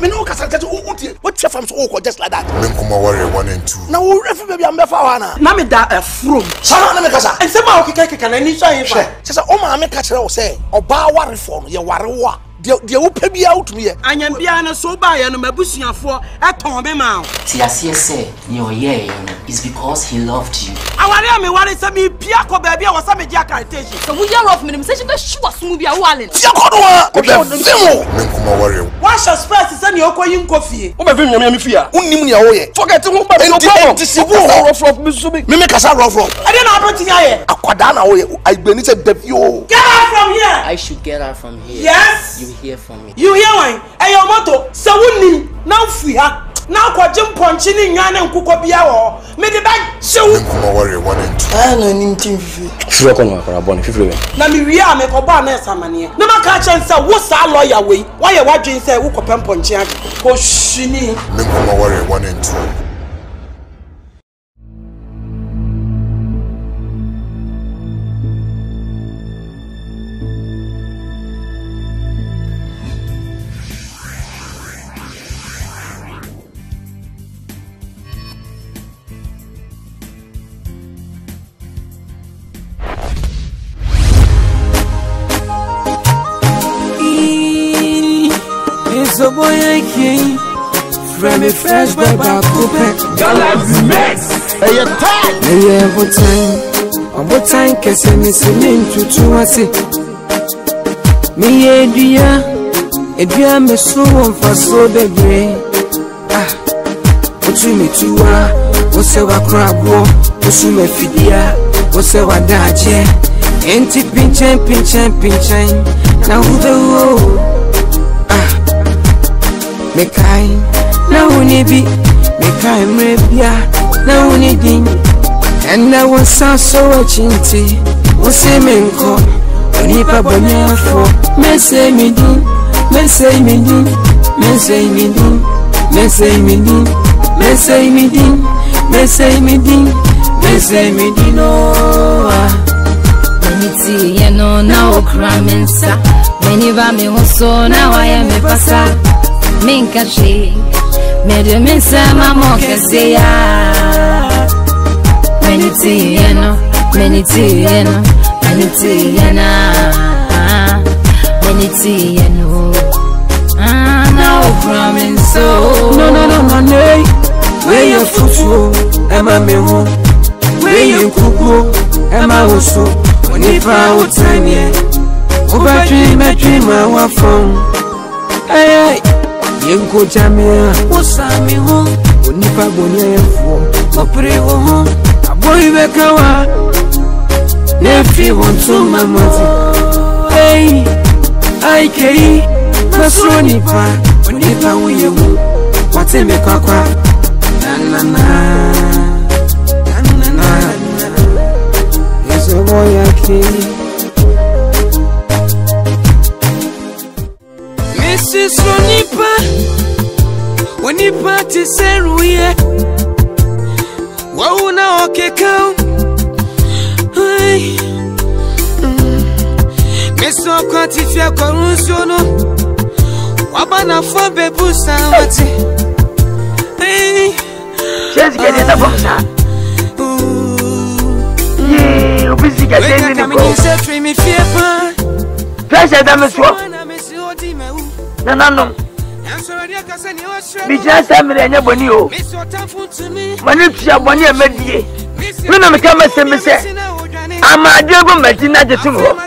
Me no kasa kasa what you from so just like that. Me kuma worry 1 and 2. Na wo refi baby am be fa wana. Na me da from. Sama na me kasa. Ense ma okeka na ni so yin fa. Say o ma me ka kire wo say oba ware form ye ware wo a. De wo pa bia out me. Anyam bia na so ba ye no mabusuafo eton be ma. Ti asie say you ye is because he loved you. Aware me ware say me pia ko ba bia wo say me dia cartation. So we hear of me say she be sure so bia wale. Ti akodo wa ko be fimo. Me kuma worry. Wa sha space say ni okoyin kofie. O be fim nyame fi a. Unnim ni a wo ye. Forget who ba so problem. Me kasa rough. I don't know about you. Akwada na wo ye. Agbeni say devio. Get out from here. I should get out from here. Yes. You hear from me. You hear one? Hey, your motto. So wunni now free ha. Now kwa jimponchi ni nyane nkuko bia wo. Me de bag show. Me kuma worry 1 and 2. Ah no ni ntim fifi. Sure kono akora boni fifi. Na me wi a me ko ba na esamane. Na maka chen say wo sa lawyer we. Why you wadwen say wo ko pemponchi age. Ko shini. Me kuma worry 1 and 2. So boy I came from a fresh back Galaxy Max. Hey, time. Hey, what time? Kese me sinin tutu ase. Me edua me so on for so bebre. Ah, otu me tuwa, ose wa krabo, osu me fidia, ose wa daje. Enti pinchen, na ube wo. Mekai na unibi mekai mrebia na unidin and I was so chinti usemenko onipa bonyafo mese midin oh Meniti ye no na okramensa meniva me hoso na waya me pasa Minka she, me de me say mama kese ya. Meniti yeno, ah no promise so. No, where you fufu, Emma me home. Where you kuku, Emma also. When you found time ye, over dream my one phone. Hey. Yenko jamia wasami ho onipa bonye fo opre wo ho aboy bekawa nefi wonto mamati hey ai kei masoni pa onipa wuyewu wate me kwakwa na yeso boya kei Mrs. Ronipa Wonipa tiseruye Wauna okekao Ay Meso kwa tifia kwa runsiono Wabana fwa bebusa wati Ay Chezi kwenye na fomsa Yee, ubisi kateni niko Weka kami fie pa Presha dame suwa Nanano Bijina samire enye boni o Mani tuya boni emedie Wina mekama semese Ama adwego medina jetum ho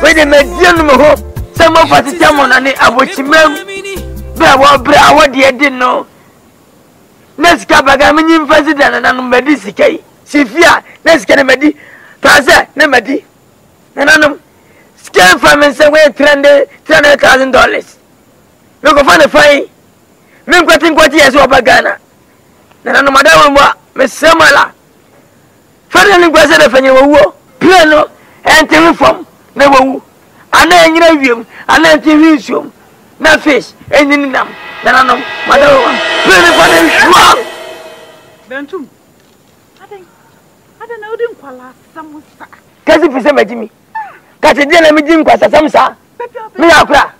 Wede medie nume ho Sema fatita monane abochimem Bra awadi edin no Nesika baga minyi mfazi dana nanu medi sikai Sifia nesika ne medi Tase ne medi Nanano Scam from and say we $300,000. We go find a fine. Me quitting what years over Ghana. Then no madam me semala. Finally was a fenny piano and telephone. Never I know you and then TV na fish and in them. Then I know madam. Bentum. I don't know them kwala some Kasi pise Jimmy. Kati dia na mijim kwa sasa msa. Me akura.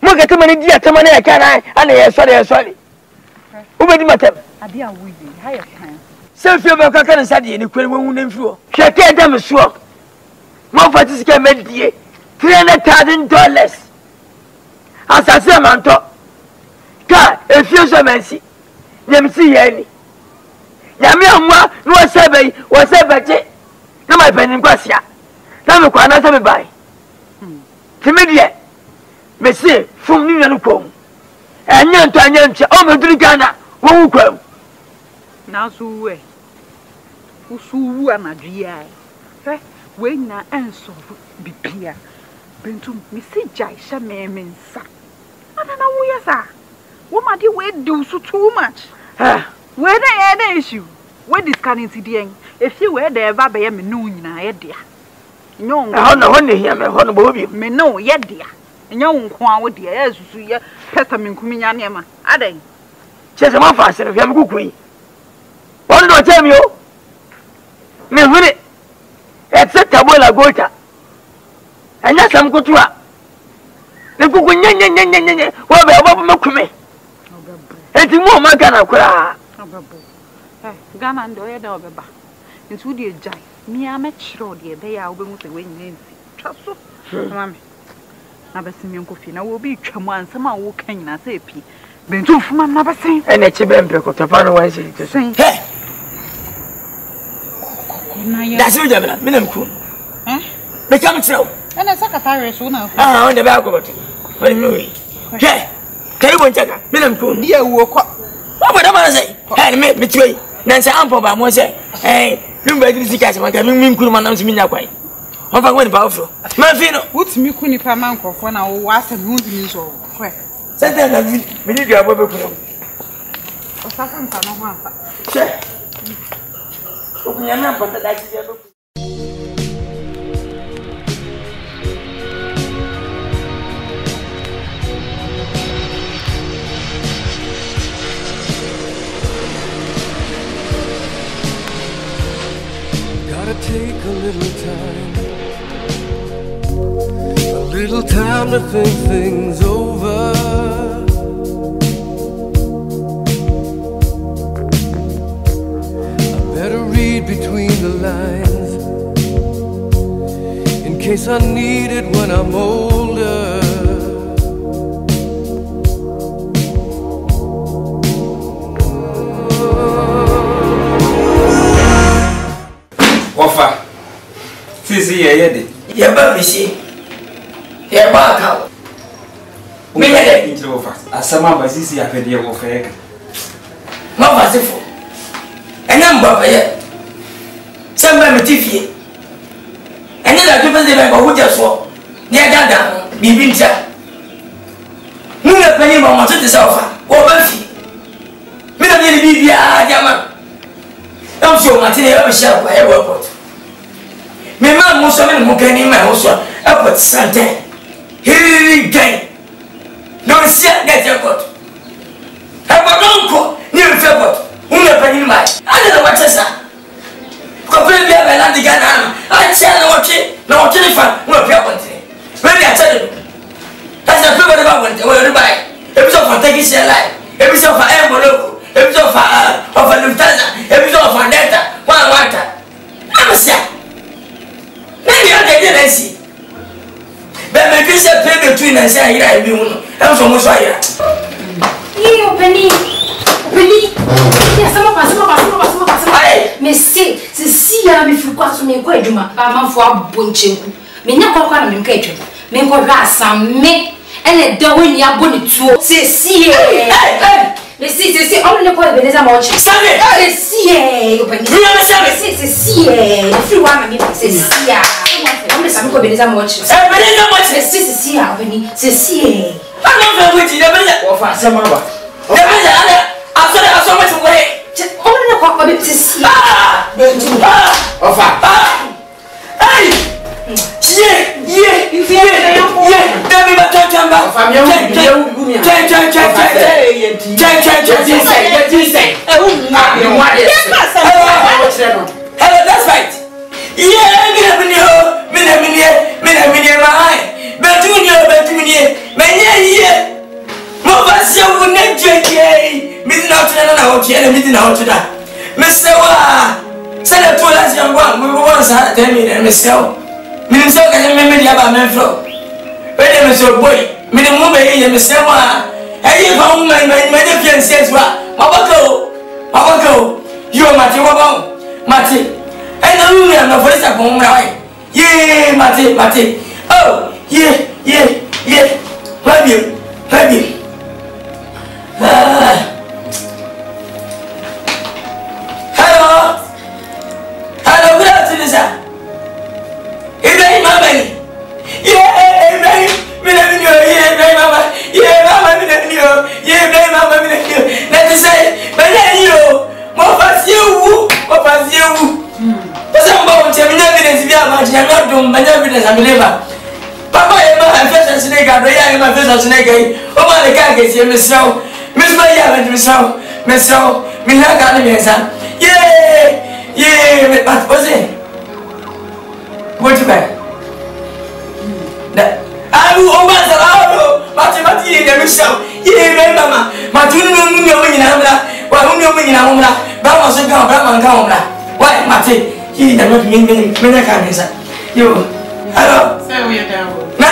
Mo get many dia tamane ya kana ana ye sorry. Ubedi matem. Ade a wuyi, ha ye kan. Selfie be ka kana sade ni kwere won na mfiro. Hweke dem so. Mo fati sika medie. $300,000. Asase manto. Ka efio so mansi. Nyamsi ye ni. Nyame amwa no wasebei na my penin kwasia. Na me kwa na se me bai. Timidie. Me se fum ni nanu kwom. Anya nto o me duru Ghana wo wu kwam. Na so we. Usu anadua. We na enso bibia. Bentum me se jai sha me nsa. Ana na wo yesa. Wo ma de we do so too much. Where the issue? Where this can incident? If you were there, Baba, me no nyina ye dia. No, I don't know here, me hono bobi. Me no ye dia. Nyo nkwa wo dia, esusu ye pesa me nkuminya ne ma. Adan. Chese ma fa sere fiam kukui. Won do tell me o. Me huri. Except abola gota. Anya sam kutua. Ne kuku nye. Wo be obo makume. Enti mo ma Ghana kura. Ghana ndo ye da obeba. Ntu di ejai. Mi amechiro di ebe ya obenwu se wenye nti. Twaso. Mama. Na besi mi nkofi na wo bi twam ansam a wo kan nyina se epi. Bentu fuma na besi. Ene chibe mpeko tofa no wan siri to. He. Da si ujabela, mina mku. Be kam tro. Ene sakata reso na. On de ba ko boto. Wani mi. He. Karibu nchaka, mina mku. Dia wo kwa. Obo da ma say. He me twei. Na nsa ampo ba mo say. Lumba di sika se maka mi nkuru ma na so mi nya kwai. On fa ngoni ba ofro. Ma fi no. Wutimi ku nipa ma nkofo na wo asem wutimi so. Kwe. Sente na mi di abo be kuro. O sasa nta no ho afa. Che. Okunya na pata da ji abo. Take a little time to think things over. I better read between the lines in case I need it when I'm older. WOFA. Sisi ye ba bishi. Ye ba ka. Me ye de intro WOFA. Asama ba sisi afede WOFA ye. Ma fa sifo. Ena mba ye. Samba me tifie. Ena da tu faze ba ko huje so. Ne dada bibi ntia. Mu na pani ma mo tete sa WOFA. Wo ba fi. Me na ye bibi a jama. I'm sure Martina ever shall by a airport. Me man most of them who can in my house airport Santa. Here again. No see get your coat. Have a uncle near Fairport. Who never in my I don't know what I said. Completely have a land Ghana. I tell no watching fun, no people. Maybe I tell you. That's a people about when they were by. Episode for taking share life. Episode for envelope. Episode of a Lufthansa, episode of a Delta, one water. I'm a sack. Maybe I'll get it, I see. But my Christian play between and say, I be one. I'm from Mosaya. You penny. Yes, some of us. Miss Sia, if you got some inquiry, I'm for a bunch. Me never come and catch you. Me go some me and a doing your bonnet to see. See, only the Beneza Mochi. Sammy, see, open. See, everyone, I mean, see, I'm the Sammy Beneza Mochi. Beneza Mochi, see, I'm not going to the WOFA, some other. I saw much away. Only the papa to see. Hey! Hello, that's right. Yeah, ne JJ me not na o tie na me na o to da me se wa se na to la si ngwa me wo sa tell me me se o me se o ka me dia ba me fro we de me so boy me de mo be ye me se wa ayi fa mo me de fiancé wa mabako yo mate wa ba mate e na ru ya na for sa ko mo ra ye mate oh ye Have you? Hello, good afternoon, sir. Ibrahim Mamani. Yeah, Ibrahim. Yeah, Mama. Yeah, Mama. Yeah, Ibrahim Mama. Let us say, but then you, more fast you. But some bones have no evidence. We are much not doing my evidence. I believe. Papa, I'm a snake. I'm a first snake. Oh, my God, I see Miss Row. Miss Maya, Miss Row. Mina Ganesa. Yeah, but what's it? What's it? I will always allow Matimati in the Michelle. Yeah, Mama. Matunu, Bamas and Gamma. Why, Mati? He never mean Mina Ganesa. You. Hello. So we are down. No,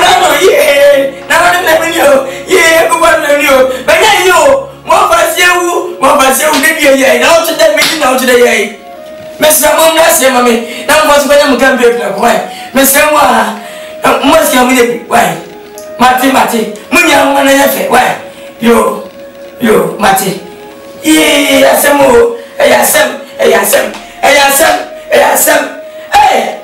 yeah. Go on, you. But then you. More fast you, maybe now to that meeting now today. Mr. Monas, Mammy. Now was when I'm going to be quiet. Mr. Must you with why? Mati, Munya, one and a why? You, Mati. Yes, some more. Yes, hey.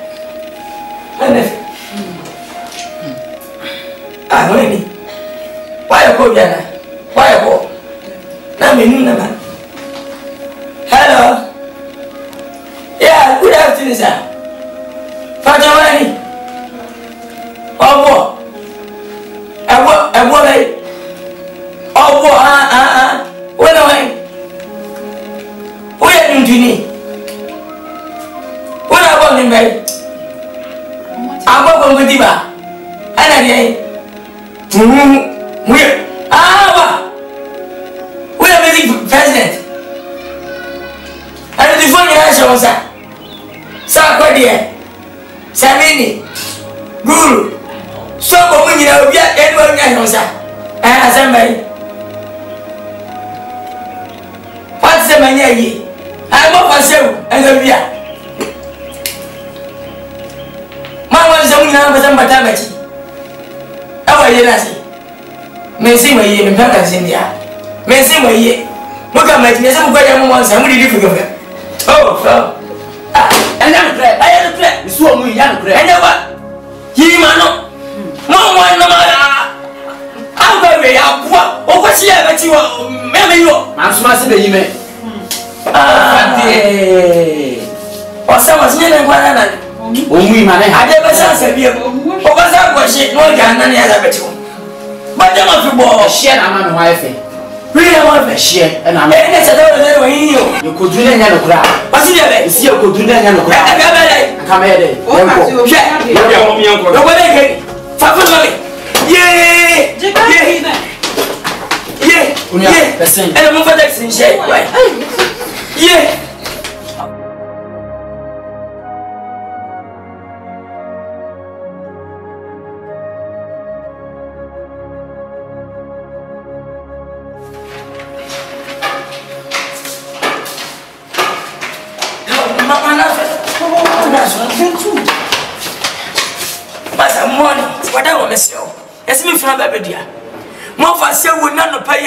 Ah, no, any. Why a call, Yana? Why a call? Now, me, man. Hello. Yeah, good afternoon, sir. Father, oh, when away. Where are you doing? What I want him, babe? I'm going with Diva. And I where? We are the president. And the phone answer was that. Sarkodia, Samini, Guru. So, when you know, yet anyone else, and somebody. What's the man? I'm up for sale and the beer. Mamma is only now for some maternity. How are you, Nancy? May see my year in Paris, India. May see my year. Look at my some great moments. I'm really difficult. Oh, and I'm glad. I had a plan. So we young, and what? He man, Mamma, no matter. I'm very up. Oh, what's here that you are? Maybe you are. I'm smashing the email. Or someone's near one another. I never said you. Or was I watching more than any other better? But I'm not to ball. Share a man, wife. Really, I want to share, and I'm you could do it and cry. What's the other? See, you could do that and cry. Come here. Yeah, and I'm over there in shape. Yeah. What I want to say, yes, me from baby dear. More for say we not pay.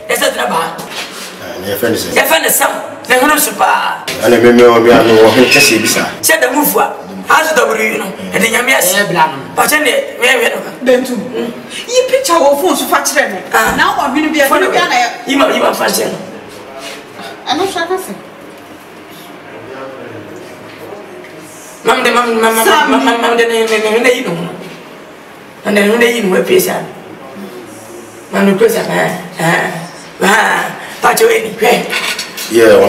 Yes, that's about. Your friend is some. They don't super. And I remember we are no one to see this. Said the move what? How's the you know? And then you but then too. You picture our phones to fetch them. Now I'm going to be a funny guy. You are fashion. I'm not sure. Mama, and then when they eat my piece, I'm the person. But you ain't yeah,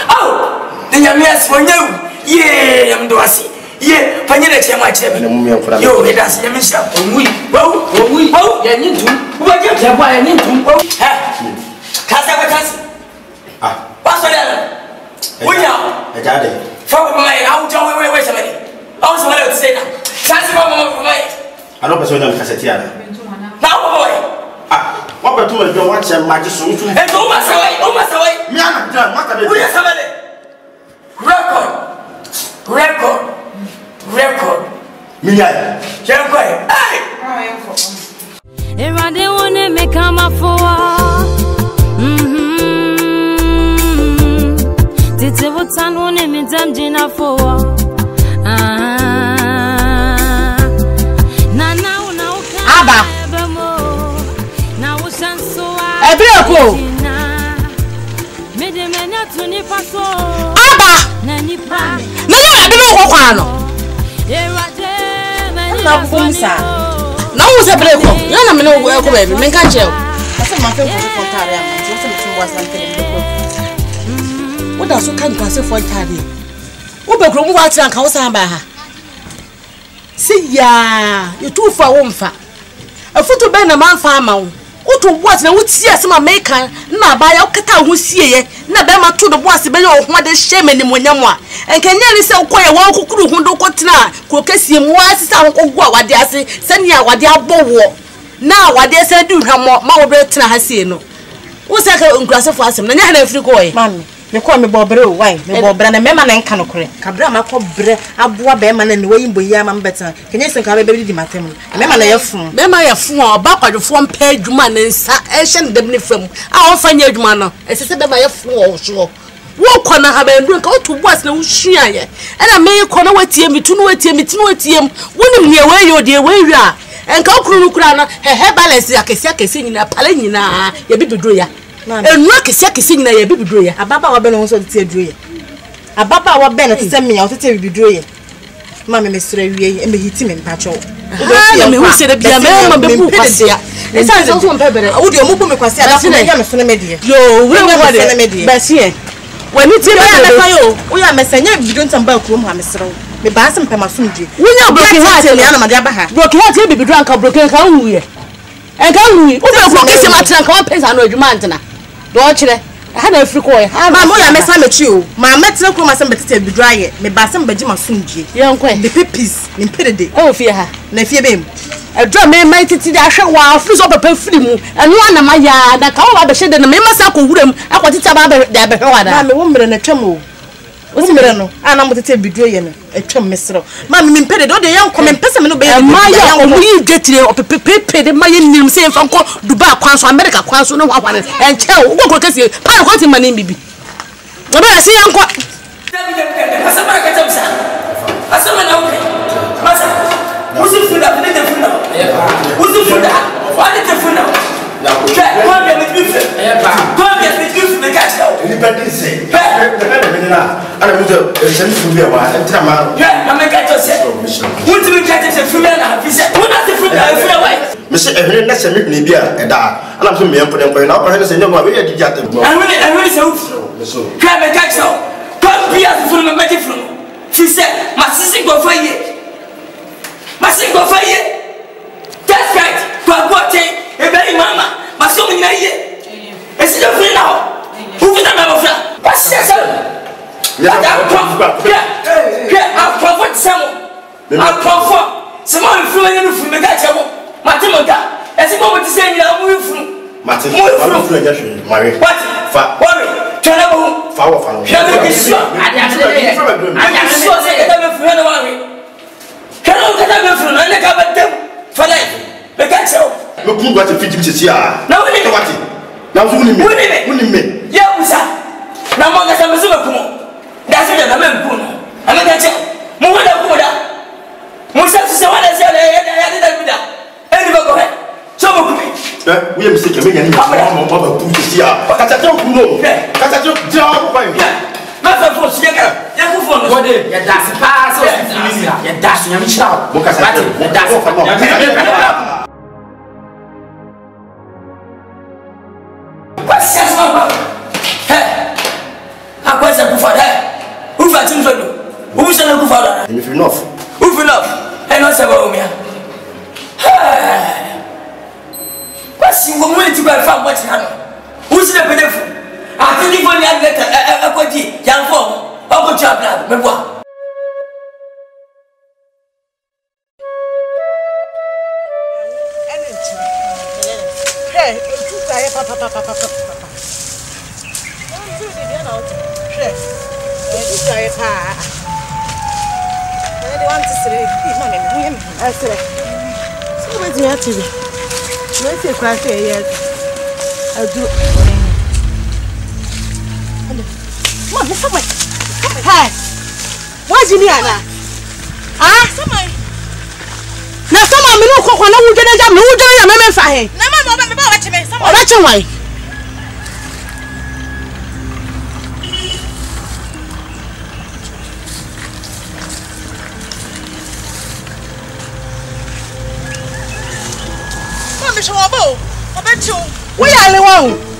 oh, then you're yes for you. Yeah, I'm doing. Yeah, Panilla, much. You, it does. Let me stop. ya nyintum. Wo ba je boy ya nyintum. Eh. Kasa kwa kasa. Ah. Paso ya. Wonya. Ejade. Fa ko mai au jo we samani. Au so wala say na. Kasa ba mo mai. Ano person na kaseti ana. Na boy. Ah. What about you? Don't watch him, magic so. Eh, don't mess away. Me am done. What about you? Record. Me ya. Hey. Everybody wanna make a for. Tete wotan wanna me damjina for. Aba. Ebreko. Aba. Nani adimo ko kwa no. Na kumsa. Na wo se breko. Ya na me no ko baby. Me kan chew. Asa ma fe ko tare am. Ti se me tun wa san tele breko. Wo da so kan kwa se fo tare. Wo be kro mu wa tira kan wo san ba ha. Si ya, you too fa wo mfa. Afuto be na man fa ma wo. Utu boss na wuti asema meka na ba ya okata ho sieye na be ma to do boss be ya ho de sheme ni monyam a enkenya ni se ukoye wo kokuru hu do kotena ko kasie mu asisa ho kogu a wade ase sani a wade abowo na wade se du hwamo ma wo be tena ha sie no wo se ka nkurasefo asem na nya na afiri ko ye mami me ko me bobre o why me bobre na mema na nka no kore kabra ma ko bre aboa be ma na ne wayi mboyi ama mbeta kenya se ka be di matem mema na yefun mema yefun oba kwadwofo mpa adwuma na nsa e hye ndem ne fam a wo fanya adwuma no esese be ma yefun o so wo kona ha be ndu ka otu boss na wo hua ye e na me ko na watie mitu no watie wonim ne we yo de we wi a enka okuru kura no he balance akesi nyina pala nyina ye bibido ya enu akesi nyina ye bibido ya ababa wa be no so tie aduro ye ababa wa be no tete me ya tete bibido ye ma me mesra wie e me hiti me mpacho ha me hu se de bia me be bu kwase ya e sa so so mpebere wo de omubu me kwase ada so na ya me so na me de yo we we de ba sie wani tie be na fa yo wo ya mesanya bibido ntamba kurom ha mesra me ba asem pema sumje wonya broken heart le ana made abaha broken heart e bibido anka broken ka nwuye enka nwuye wo be ko kese matena ka wa pensa no adwuma ntena do kire ha na afiri ko ye ma mo ya mesa mechi o ma metena ko ma sem betete bibido aye me ba asem baji masumje ye nkwe the pepis ni mpede o fie ha na fie bem edro me mai titi da hwe wa afiri so papa firi mu enu ana ma ya da ka wa be hye de na me masa ko wuram akwotita ba be da be hwe wa da ma me wo mre na twam o Osimere no ana mo tete bidio ye no etwam mesro ma me mpede do de yan ko me mpese me no be ma ya o mu yi getire o pepepe de ma ye nim se fa ko Dubai kwanso America kwanso no hwahwane enche o go kese pa ko ti mane bibi oba ya se yan ko asama ka tamsa asama na oke masa usifunda de funda usifunda wani te funda kwa bia me bife kwa bia me bife me catch out independence ana muzo semi funda wa entra ma na me catch out wuti me catch out funda na afisa una te funda wa me se ehwe na se me ne bia eda ana so me yempo den ko na ko he se nyama we ya didi atem ehwe se wuti kwa me catch out kwa bia te funda me catch out fi se ma sisi go fa ye that's right kwa gote ebeli mama maso mnyina ye esi de free now who fit am afra pass yourself yeah I comfort someone free you free me ga chebo matemoga esi mo ti say nyina mo free mate mo free ga hwe mare what fa worry tena bo fa wo fa no hwe me kisua anya so say ga me free no worry kana ga me free no ne ka batem fa life me ga chebo me kun gwa te fiti msisi a na woni me wati na so woni me ya busa na mo ga sameso me kumo da se da me mpu no ana ga che mo wada kumo da mo sa se wada se ya da bida e ni ba ko he so mo kumi we am sick me nyani mo ba bu msisi a ka ta ku no ka ta ja ko ba yo ma fa fo si ya ku fo no wode ya da se pa so ya da se nyam chao mo ka sa ya da se ya What's your mama? Hey, I was a good father. Who for things to do? Who's a good father? If enough. Who's enough? And what's about me? si wo mo ti ba fa mo ti hano wo si na pedefu ati ni fo ni adleta akodi yan fo o ko cha blood me boa hey tu ka ye papa hey tu ka ye pa I want to say I said so wait me actually let's say quite yes I do Mom somewhere hey what's in here ah somewhere na somewhere me no kokko na wudene ja me wudene ya me fa he na mama me ba wache me somewhere wache why we are the one.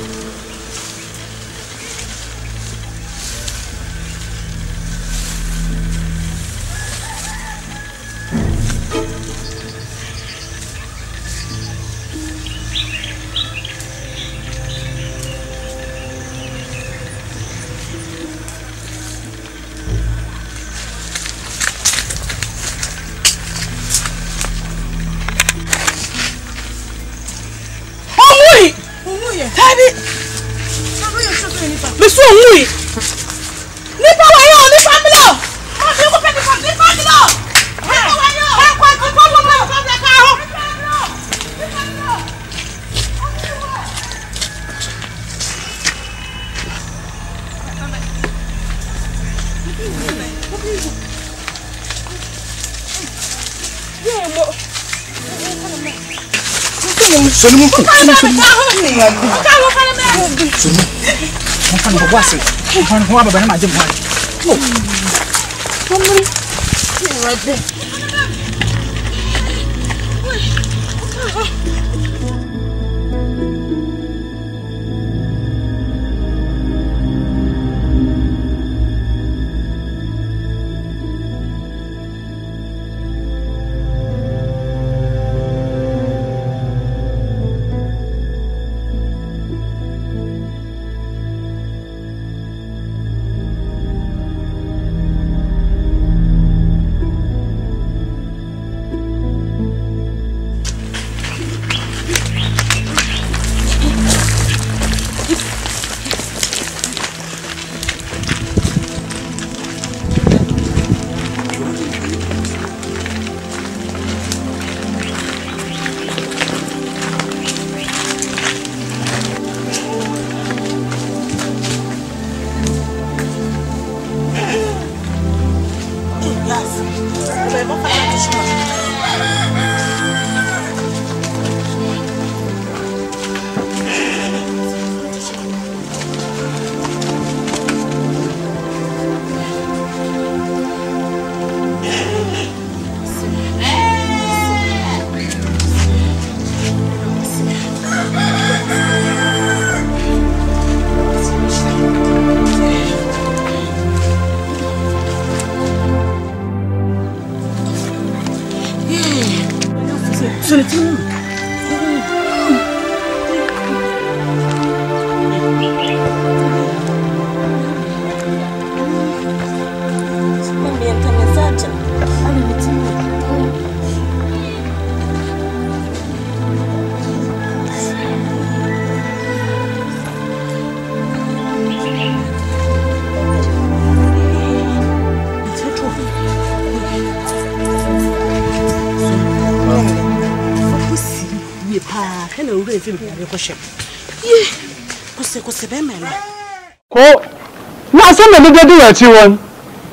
na so me de do achi won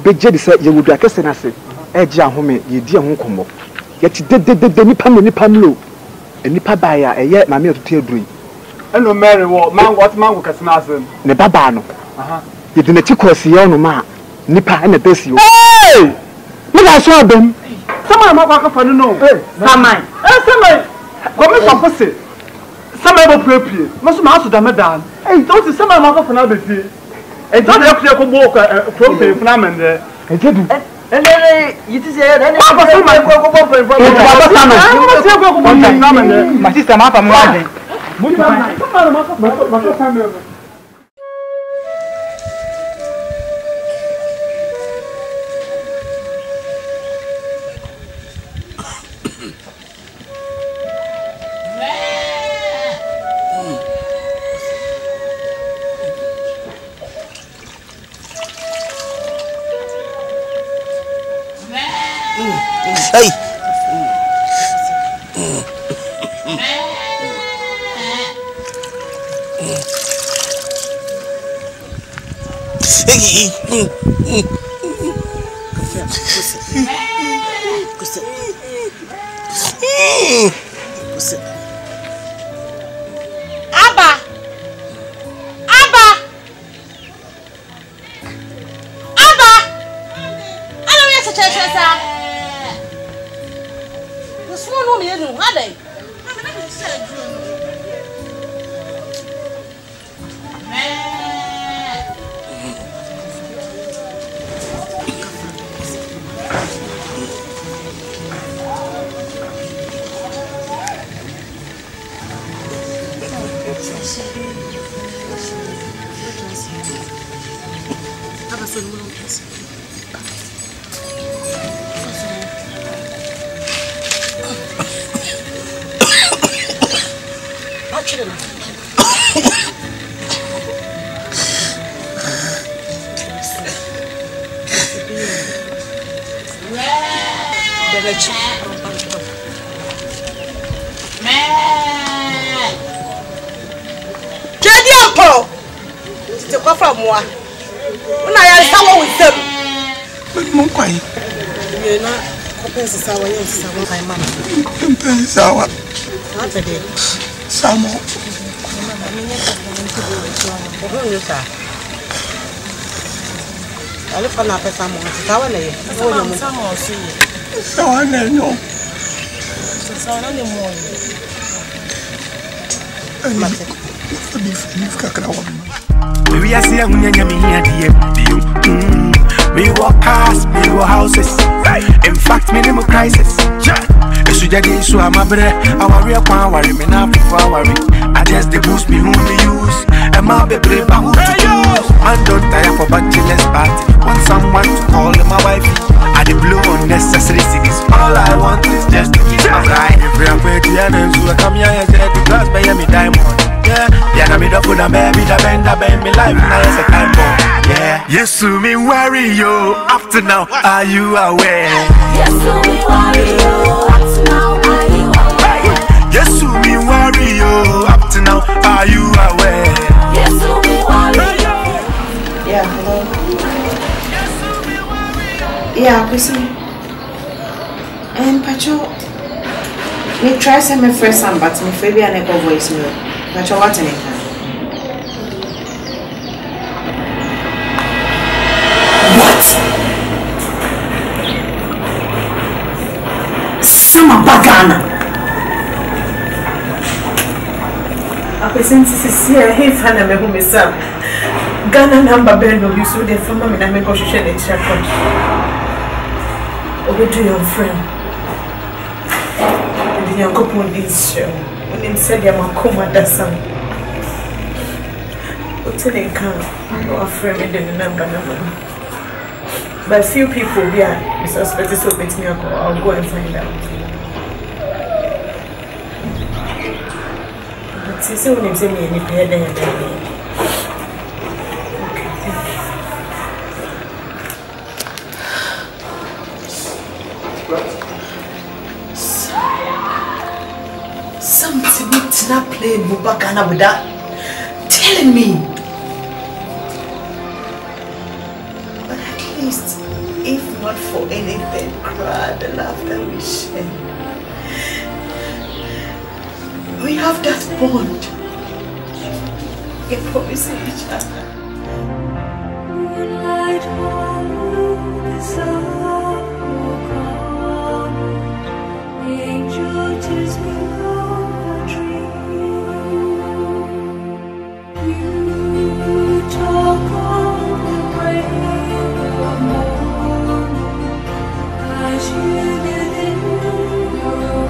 be je de say ye wudu akese na se e je ahome ye di ehun komo ye ti de nipa mlo nipa ba ya eye ma me otutu eduru eno mere wo mango kase na asem ne baba no aha ye de na ti kosi ye no ma nipa na besi o me ga so abem sama ma kwa kafa no samai samai ko me so pose sama bo prepie mo so ma aso da medan don't see sama ma kafa na be fie don't you clear ko bo ko funa mende ejedu yiti se ene ma sama ko bo funa mende ma sister ma fa mo ade Hey. We are seeing we walk past million houses. In fact, minimum crisis. So I'm a bread. Our real power, me not before worry. I just the boost me who me use. And my baby, but who to use? Man, don't tire for bachelor's party. Want someone to call my wife. I the blue unnecessary things. All I want is just to keep my life. If we are pretty and so I come here and say the glass by me diamond. Yeah, I made up with a baby, the bend me life, now it's a time bomb. Yeah, yes, to me worry you. Up to now, are you aware? Yes, to me worry you. Up to now, are you aware? Yes, to me worry you. Up to now, are you aware? Yes, to me worry you. Yeah, hello. Yeah, Chrissy. And Pacho, me try some my first time, but me maybe I never voice me. Pacho, what's in it? What? Sama bagana. Apesin sisi he fana me hu me sam. Ghana number bend no so dey fama me na me go hwehwe dey check out. Obedu your friend. And you go put this show. When him said ya makoma dasan. Otening kan no friend me dey number. But few people there suspect so bet me I'll go and find out. But see when him say me any pay there. Something not playing Mubakana without telling me. But at least, if not for anything, cry the laughter we share. We have that bond. We promise each other. Moonlight on the sun will come. The angel tells me of a dream. You talk on the break of morning as you did in your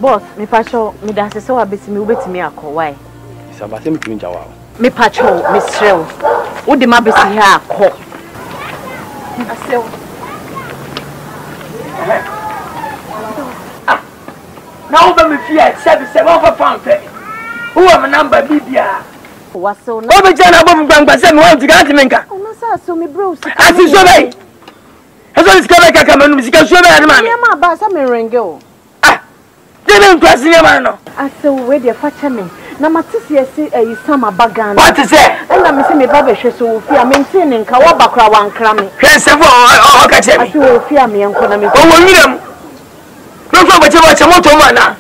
Boss, me pacho, me da se so abesi me ubetimi akọ why? Sabase me twin jawa. Me pacho, me srew. Wo de ma besi ha akọ. Asew. Na wo ba me fie, se wo fa fan fe. Wo am number bibia. Waso na. Wo be jana bom gbangba se me wo tiga ntimenka. Ono sa so me bro. Asi so bei. Eso is kaba kaka manu misika so bei adema me. Ya ma ba sa me renge o. Debe nkwasi ne ma no. Asew we de facha me. Na matisi ese sama bagana. What is it? Na me se me ba be hwe so ofi a maintain nka wo bakra wankra me. Hwensefo o ka che me. Asi ofi a me enko na me. O wo nyirem. No so bache moto ma na.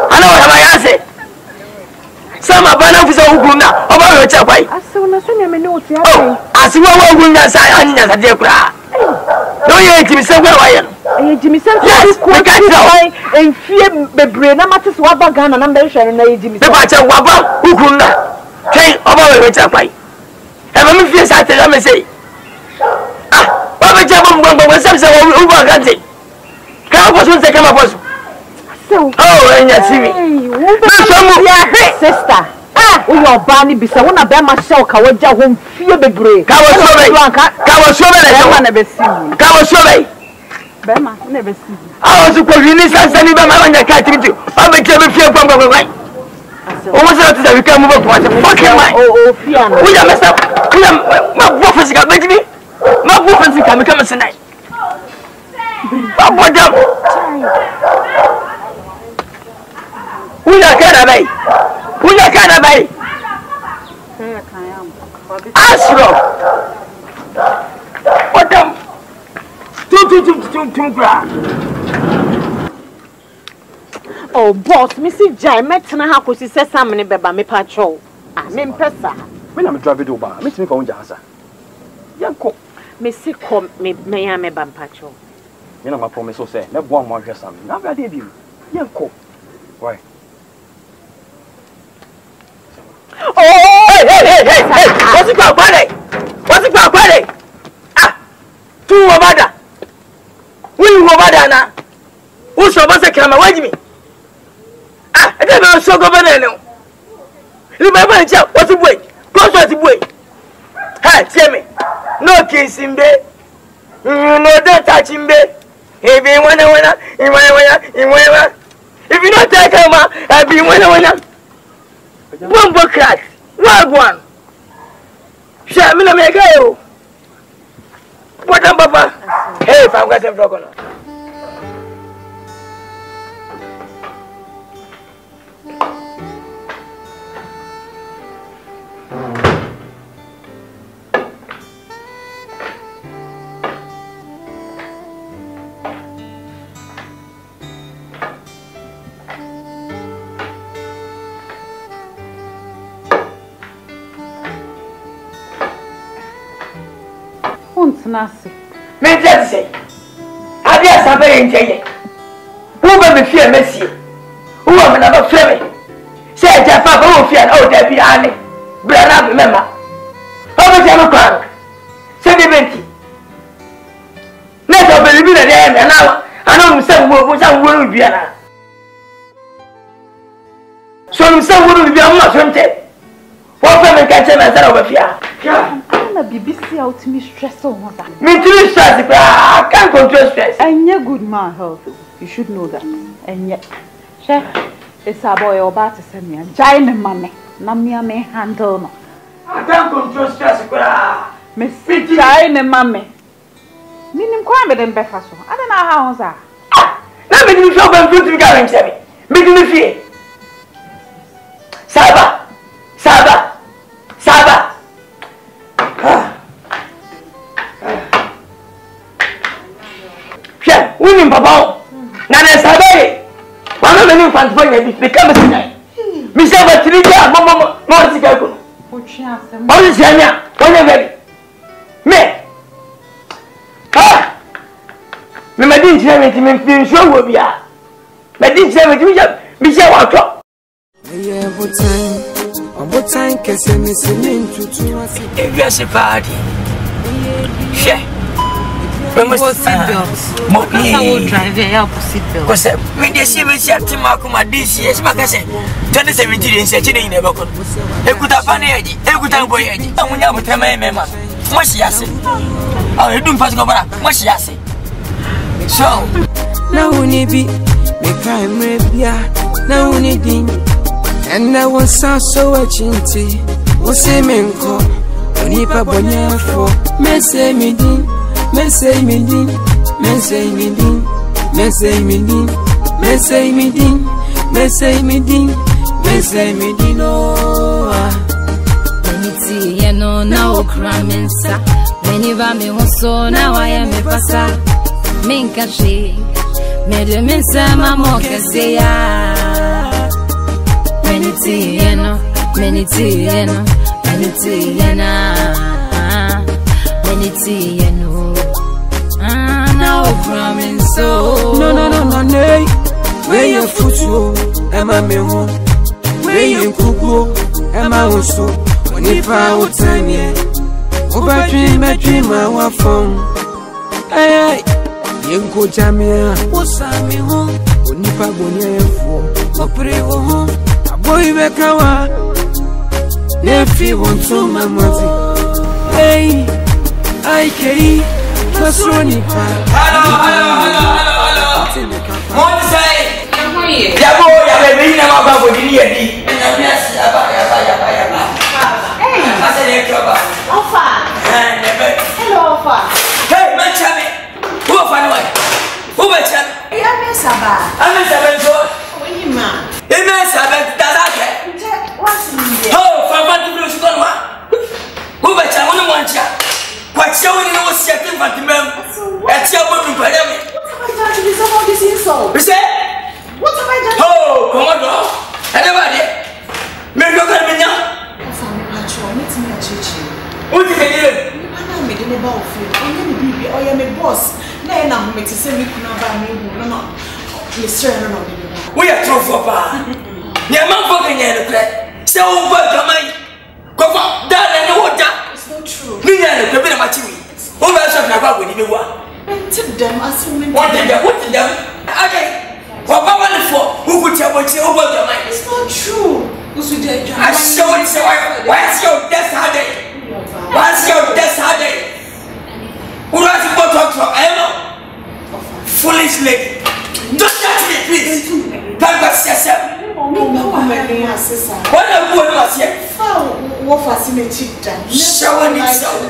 Ana wa ba ya se. Sama bana fusa hukum na. O ba we che kwai. Asew na so ne me no ti ade. Asi wo hukum na sa anya sa de kura. No ye ti mi se gwa wa ye. Jimmy said, yes, and fear bebre na matis waba Ghana na mbehwe na Jimmy. The bacha waba ukuna. Hey, oba we cha kwai. E ma me fie sa te me say. Ah, oba cha bom se wo uba gante. Ka bo so se kama bo so. So. Oh, enya simi. Sister. Ah, we your bani bisa wona be ma shell ka waja ho fie bebre. Ka wo so be. Na be si. Ka wo so be. Bema, never see. I was a Queen Sandy by my catching. I'm a German fear from my almost that we can move up to a fucking line. Oh, Fiona. We are messed up. We are my woofers got me. My woofers can become a tonight. What up? We are Canada. We are Canada. Astro. What up? Oh, boss, Missy Jai, Metna Hakus is something about me patrol. I mean, Pessa. When I'm driving over, Miss me for Jasa. Yanko, Missy come me, may I me ban patrol. You know, my promise will say, never one more just something. Now, I did you. Yanko. Why? Oh, hey! What's it called, buddy? What's it called, buddy? Ah, two mother. We go badana. Who so basa kama wajimi? Ah, I don't so go banana. Remember ncha, what boy? Go so boy. Ha, tell me. No kissing be. You know don't touch him be. If you wanna, if you not take him, I be wanna. One book crack. One. Shall me make go. What am Papa? Hey, if I'm got some dog on. Nasi. Me just say, I guess I'm very enjoying. Who will be fear Messi? Who will never fear me? Say, Jaffa, who fear, oh, there be Annie. Brother, remember. How much ever crank? Send the Benty. Let us believe in the end, and now I know some will be an. Some will be a mushroom tape. What family can tell us over here? BBC out to me stress on what that. Me too stress, I can't control stress. And you're good man health. You should know that. And yet, chef, it's a boy about to send me a giant money. Namia may handle no. I can't control stress, Miss giant money. Meaning crime than Befaso. I don't know how that. Let me feel when food to be going to me. Make me fear. Saba. Share, winning papa. Na na Saba. Mama meni fanfanya bi kama sina. Mi saba trija mama mo sika ko. O chianya, wanya very. Me. Me madin chama ti me fin so wo bia. Madin chama ti mi se wa to. What time can say me singing to us? If you are a party, share. We must seatbelts. Mo drive here for seatbelts. Because we dey see me see Timakuma this year. Sima kase 2017 in searching in the book. Ekuta paneji, ekuta boyeji. Amunya mutema mema. Mo shi ase. Ah, edum pass go bara. Mo shi ase. So, now we need be me crime rebia. Now we need be. And I was so chinty. Was a menko. Onipa bonya for. Me say me din. Me say me din. Me say me din. Me say me din. Me say me din. Me say me din. Me say me din. Oh. Peniti ye no na okra mensa. Whenever me hoso na wa ya me pasa. Minka she. Me de mensa mama kese ya. Meniti ye no. Meniti ye no. Meniti ye na. Meniti ye no. No promise so. No. Where your foot, Emma me home. Where you cook, Emma also. When if I would turn ye, over dream, I want phone. Hey, you go Jamia, what's me home? When if I go near for, pray home. A boy make a wa. Nephew wants to my mother. Hey, I can't. Hello. What say? Yabo, baby, now about what you need. Hey, I said, Offa. Hello, Offa. Hey, man, Chammy. Who are fine? Who are Chammy? I'm a Sabbath. I'm a Sabbath. I'm a Sabbath. What's in oh, for what you do, who are Chammy? One chat. What's your name? Was setting for the man? That's your woman. What have I done to deserve all this insult? You say? What have I done? Oh, come on, girl. Anybody? Maybe you're going to be now. What did they do? I made a neighbor of you. I'm going to be or you're my boss. No, I'm going to say we could not buy me. No. Mr. We are true for power. You're not fucking in the play. So, what am I? Go for that and the water. True. Me and the baby match me. Who else have never with you? Tip them as women. What did them? Okay. What about for? Who could tell what you over your mind? It's not true. I show it. What's your death headache? What's your death headache? Who has to go talk to Emma? Foolish lady. Don't touch me, please. That was yourself. What a woman was here. WOFA symmetric done. Shower itself.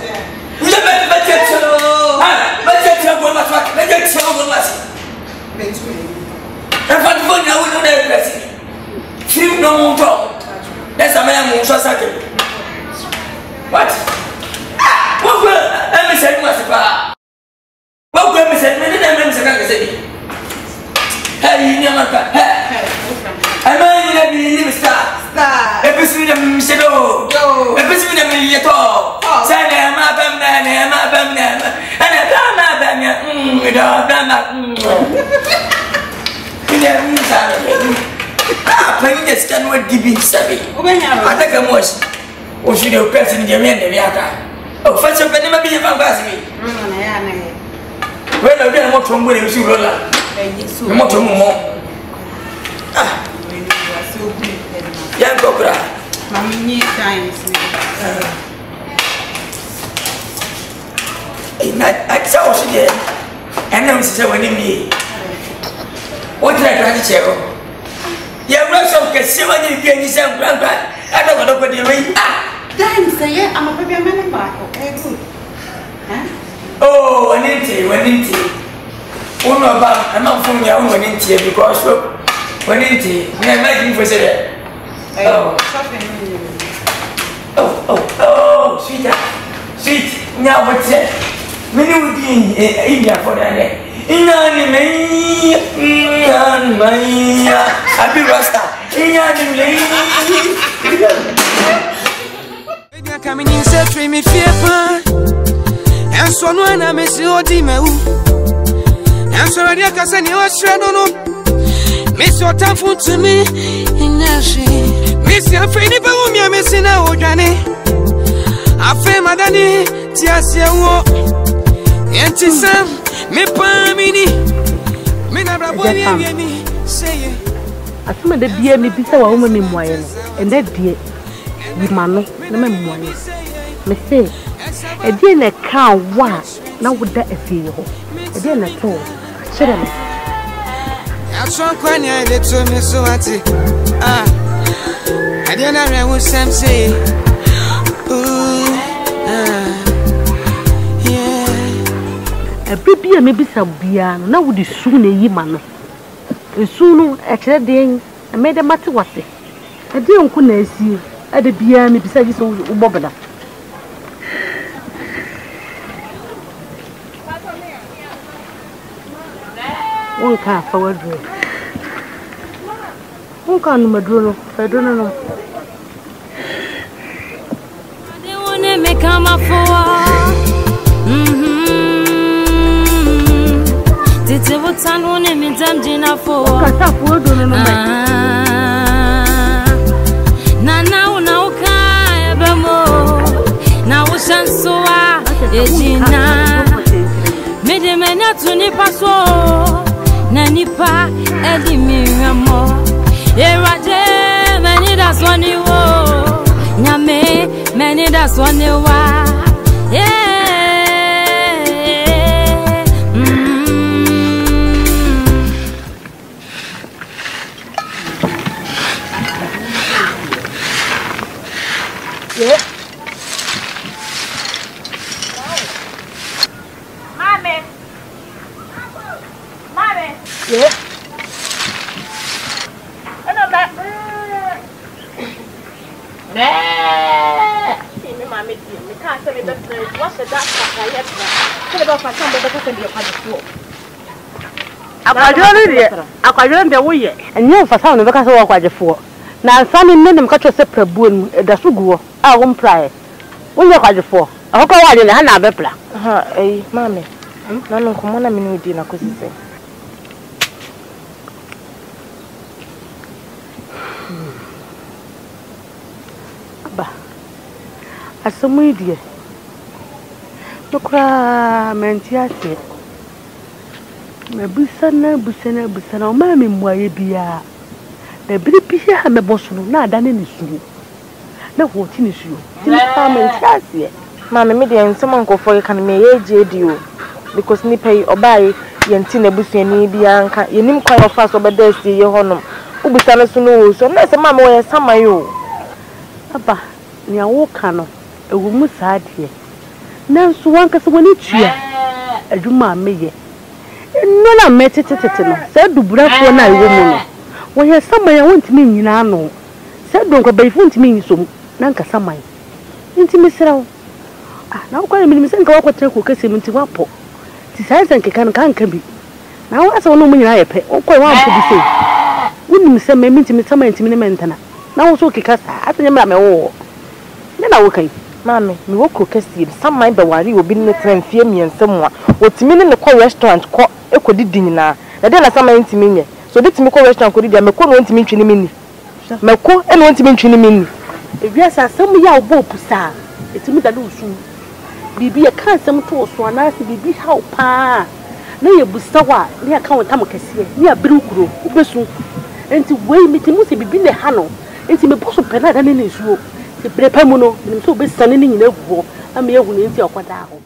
What did I try to tell you? You're rush of Cassima, you can use some grandpa. I don't know what you mean. Damn, say, I'm a baby man. Okay, good. Oh, an inti. One of them, I'm not from your own inti because when inti, we are making for say, Oh, sweet. Now what's it? Many would be in India for that. Happy Rasta. Coming in, set me fear, and so no one I miss your team. And so I can send you a shred on. Miss your time for to me in Nashi. Miss your friend, if I'm missing out, Johnny. I feel my daddy, Tiasia, and Tisam, me Pamini. Me never me say. I told the dear me be so woman in Moyen, and that dear, with my no memoir. Me say, a dear in a cow, what now would that a feel? A dear in a tone, shut up. I saw Quania, they told me so. I didn't know what Sam say. A baby, maybe some beer, now would you soon a man. Soon, actually, day, I made a matter what it. I didn't couldn't see at the beer, maybe beside his own bobber. One car forward. One car, Maduro, I don't know. They want to make a Tete botano ne mintam jina fo. Kasa fo do no mai. Na uka ebemo. Na ushansoa ejina. Mede menya tuni paso. Na nipa edi miramo. Eraje meni das wani wo. Nyame meni das wani wa. Yeah. Yeah. Ano ba? See me mama dear, me can't say me better. What's the doctor I have? Say about for some better can be a part of you. Akwadron de wo ye. Enye fa sound be ka so wo kwaje fo. Na nsani nnem ka cho se prabuon da suguo. A wo mprae. Wo ye kwaje fo. Ahoko wa de na na be pla. Ha, mama. Na no komo na me no di na kosise. Asomu idie nokra mentiate mebusana o ma me mwaye bia na biri pihia ha meboso no na adane ne suru na ho ti ne suru ti pa mentiate ma me de nsem ankofo kan me ye jedio because ni pay obai ye nti na busuani bia nka yenim kwa ofa so bedasi ye honom ubusana so no so na se ma me wo samayo aba ni awo kano ewu mu saadie nanso wanka se woni tua adwuma meye no na metetetete no se duburafo na ewo mu no wo ye samaya wontimi nyina no se donko bayifo ntimi nyisom na nka samaya ntimi serawo na kwa mi se nka wakotre ko kase mti wapo ti sai san ke kan bi na wo asa wono mu nyina yepe okwa wa ampo bi se wonim se me ntimi samaya ntimi ne mentana na wo so ke kasa atanya mra me wo na wo kai mama me wo ko kase samai be wari obi ne transfer miensem a otimi ne ko restaurant ko ekodidi nyina na de na samai ntimi nye so de timi ko restaurant ko didi me ko no ntimi ntwini mini me ko e no ntimi ntwini mini ebiasa asem ya obo pusa etimi da do usu bibi ya kan asem to so anase bibi ha opa na ye busawa ne aka won tam kase ne abiri kuro ubesu enti wei mitimi se bibi ne ha no enti me boso pena da ne ne suo se prepa mu no nim so obesane ne nyina guo ama yehu ne enti okwada ho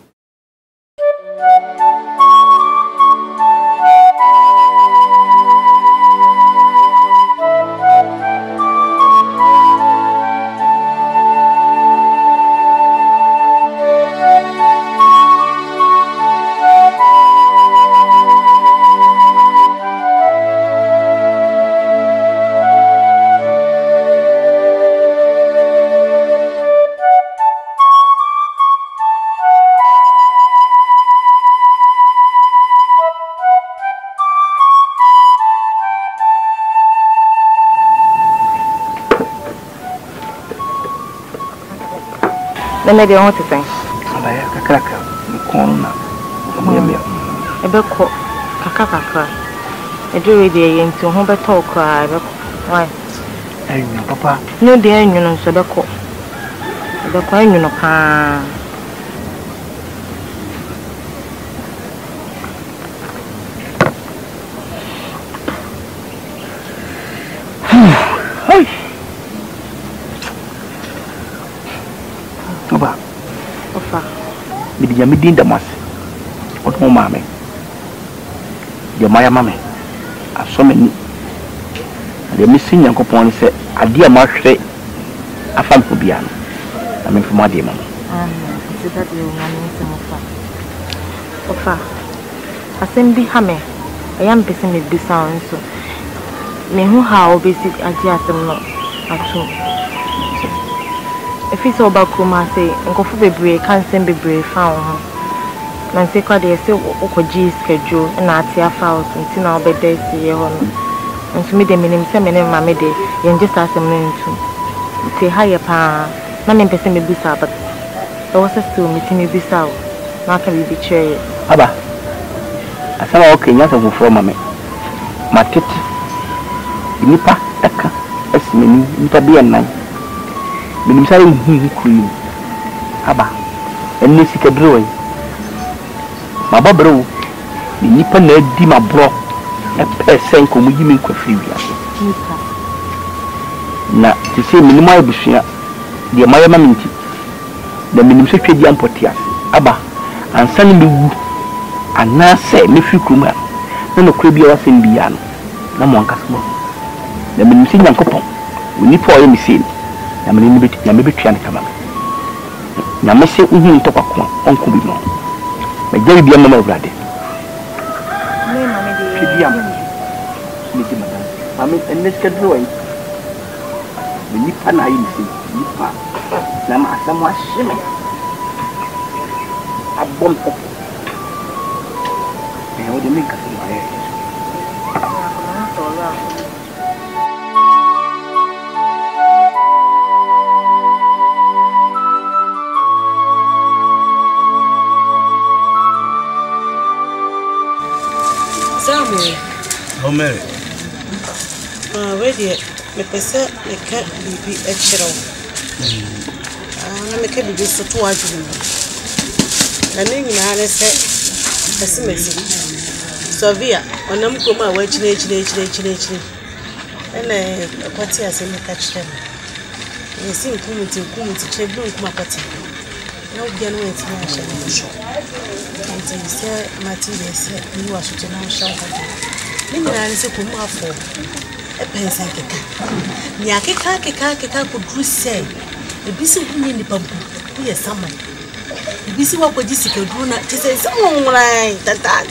na me de ho te sen abaya kakraka kon na amuyemia ebeko kakakakra edure de ye nti ho beto kra ebeko why ayu papa no de anyu no so beko anyu no pa hey Oba ofa midi ya midi nda mwase oto mame ya maya mame asome ni de misi nyankopon se ade a mahwe afam ko bia no na me fuma de mama sida de ngani se mofa ofa asem bi ha me ayam pese me bisa nso me hu ha obesi agi asem no ato if it's about Kuma say, Uncle Bebre can't send Bebre found her. Nancy Cody, I say, Okoji schedule and I see a foul until now bed day see your home. And to me, the minimum seminar, my midday, and just ask them to say, higher pa, nothing person me bisa, but there was a still meeting me bisa. Now can we betray? Abba, I saw okay, not a from me. My kit, Nipa, Eka, as many, Nipa be a night. Minim say hu kuru aba enne sika droy ma babro ni nipa na di ma bro e pesen ko mu yimi kwa free nipa na ti se minim ay busua de ma yama minti da minim se twedi ampotia aba ansa ni mewu ana se me free kuru ma na no kura bia wa sem bia no na mo anka so da minim se nyankopon nipa o yemi se na meni beti na mebetwa ne kama na mese uhu ntokwa onku bi no me jeri bia mama urade me mama de bia ni di mama mama enes kadro ai ni pa na yi nsi ni pa na ma asamu ashime abom ko e o de me ka se mare How many? Ready, me pesa me ka bibi e chiro. Na me ka bibi so to aju. Na ne nyina ne se esimesi. Sovia, onam koma wa chire. Ene kwati ase me ka chire. Ne sim kumuti cheblu kuma kwati. Na obi anu enti na sha ne sho. Enti se material se ni wa so na sha ko. Nina nse ko mu afọ e pensa keka ni akeka ko dru sei e bisi hunye ni pampu ku ye sama e bisi wa ko jisi ke dru na te se onwrai tata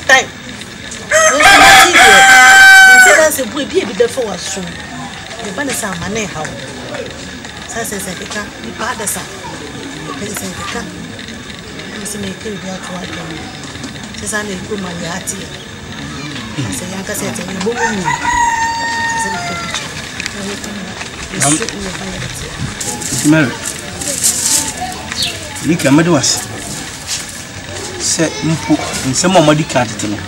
nse da se bu e bi be fo wa so e ba na sa ma na ha wo sa se keka ni pa da sa e pensa keka nse me ke bi atwa do se sa na ko ma ya ati se yanka se te bomu ni se na ko bicha Mary ni kama do was se mpo nsema omadi card te no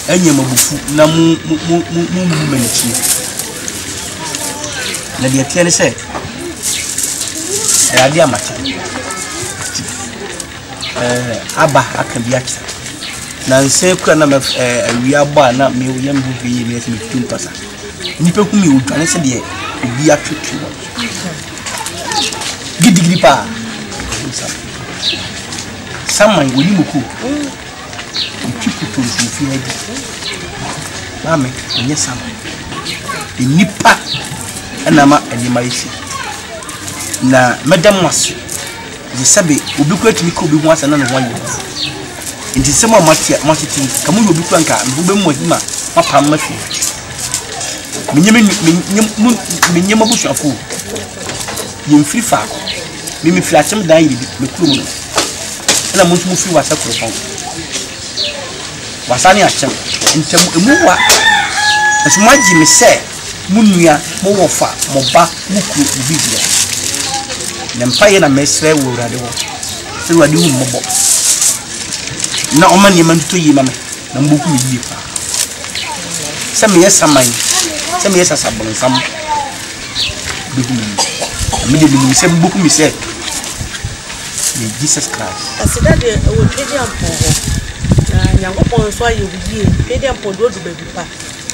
anya mabufu na mu manichi na de tie ne se radio amata aba aka biacha na nse kura na wi aba na me yam bu yi ne se me tumpasa nipa ku mi odwane se de bi atwetwe gidigidi pa saman woni muku ikipu to fi adi mame nye saman nipa ana ma anima isi na madam waso je sabe obi ko atimi ko obi ho asa na no wanyo nti sema matiti kamu obi ko anka mbube mu hima papa mafi minyem abusu afo yemfiri fa mimi firi atem dan yi me kuro mu na mo ntumu firi wasa kuro pon wasa ni atem ntem emuwa nso maji me se munua mo wofa mo ba mo kuro bibia na mpaye na mesre wo urade wo se urade wo mbobo na o ma ne man to yi ma me na mboku me yi pa se me yesaman se me yesa sabon sam bigu me de mi se mboku mi se ni Jesus Christ asida de wo pedi ampo ho na nyankopon so aye wuye pedi ampo do do baby pa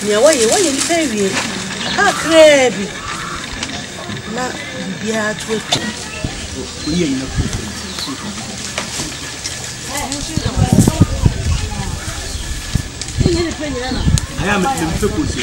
ne waye ni pa wie aka krebi na bibia to oye ina ko aya me mfe ko se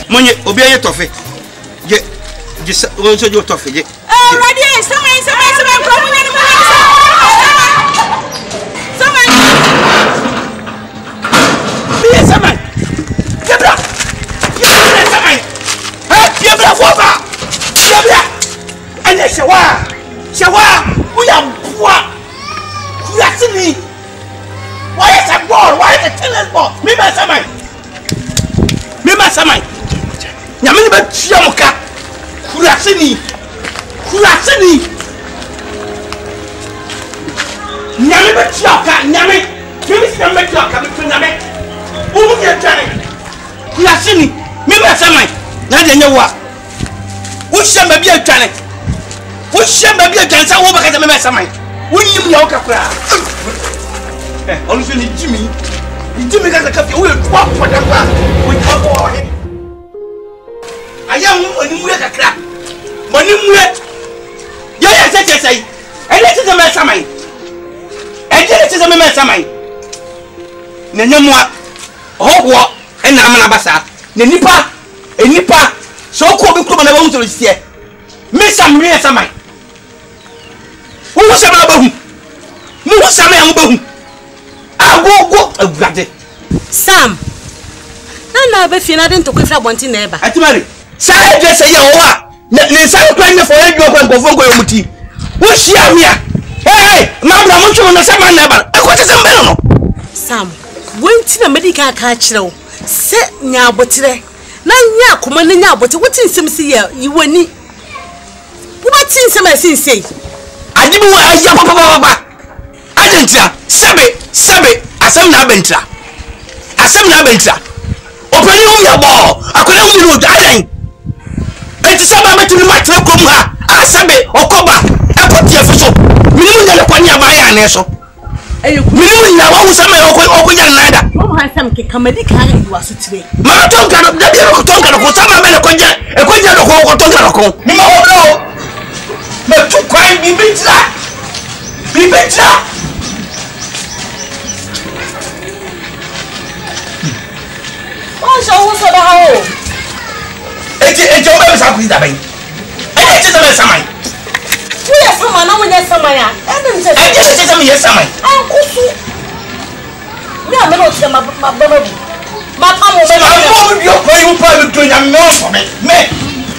Monye obi aye tofe je won so jo tofe je ready sama ko mo ni sama Kebra Kebra WOFA Kebra anya shawa uya bua kuyasini why is a ball why is a tennis ball me sama nyame ba tia muka kurasini nyame ba tia ka nyame kemi si nyame tia ka me nyame umu ke tane kurasini me ba sama na de nyewa wo shamba bi atwane sa wo ba ka me ba sama wonyim ya wo ka kura onu so ni jimi ka ka fi wo twa poda kwa wo twa ko he aya mu oni mu ya kakra moni mu ya se sai ele se me samai ele se me samai na nyamua ohwo na amana basa na enipa so ko bi kuro na wo so sie me samri samai wo sama ba hu mu sama ya mu ba hu agogo agade Sam na be fi na de to kwefra bonti na eba atimari sai de se ye owa ne sai kwa nye fo ye gbo kwa ngofo ngo yomuti wo hia hia ma bra mo twa na sama na eba e ko tese mbelo no Sam wenti na medical ka kirewo se nya abotire na nya akoma na nya abote wotin sim si ye yiwani wo batin sim asinse ajibu wa ayya papa ajentia sebe asem na bentra opani hu ya bo akona hu ni odadan enti saba metimi matra kom ha asebe okoba ekoti efuso minimu nya le kwani abaya na eso minimu nya wa hu sama okonya nada mo hansam ke kamadi ka ga yiwa so tire ma tonka da bi ko tonka ko sama mele konja do ko tonka ko ni ma wo me tu kwai bibitra so wo so da ho eje o be sa ku da ben eje se me samai wo ya sama na wo ya sama ya edem se eje se me ya samai an kusu mi a me no tse ma baba bu ma pa mo be ma bi o ko yu pa bi to nya me o so me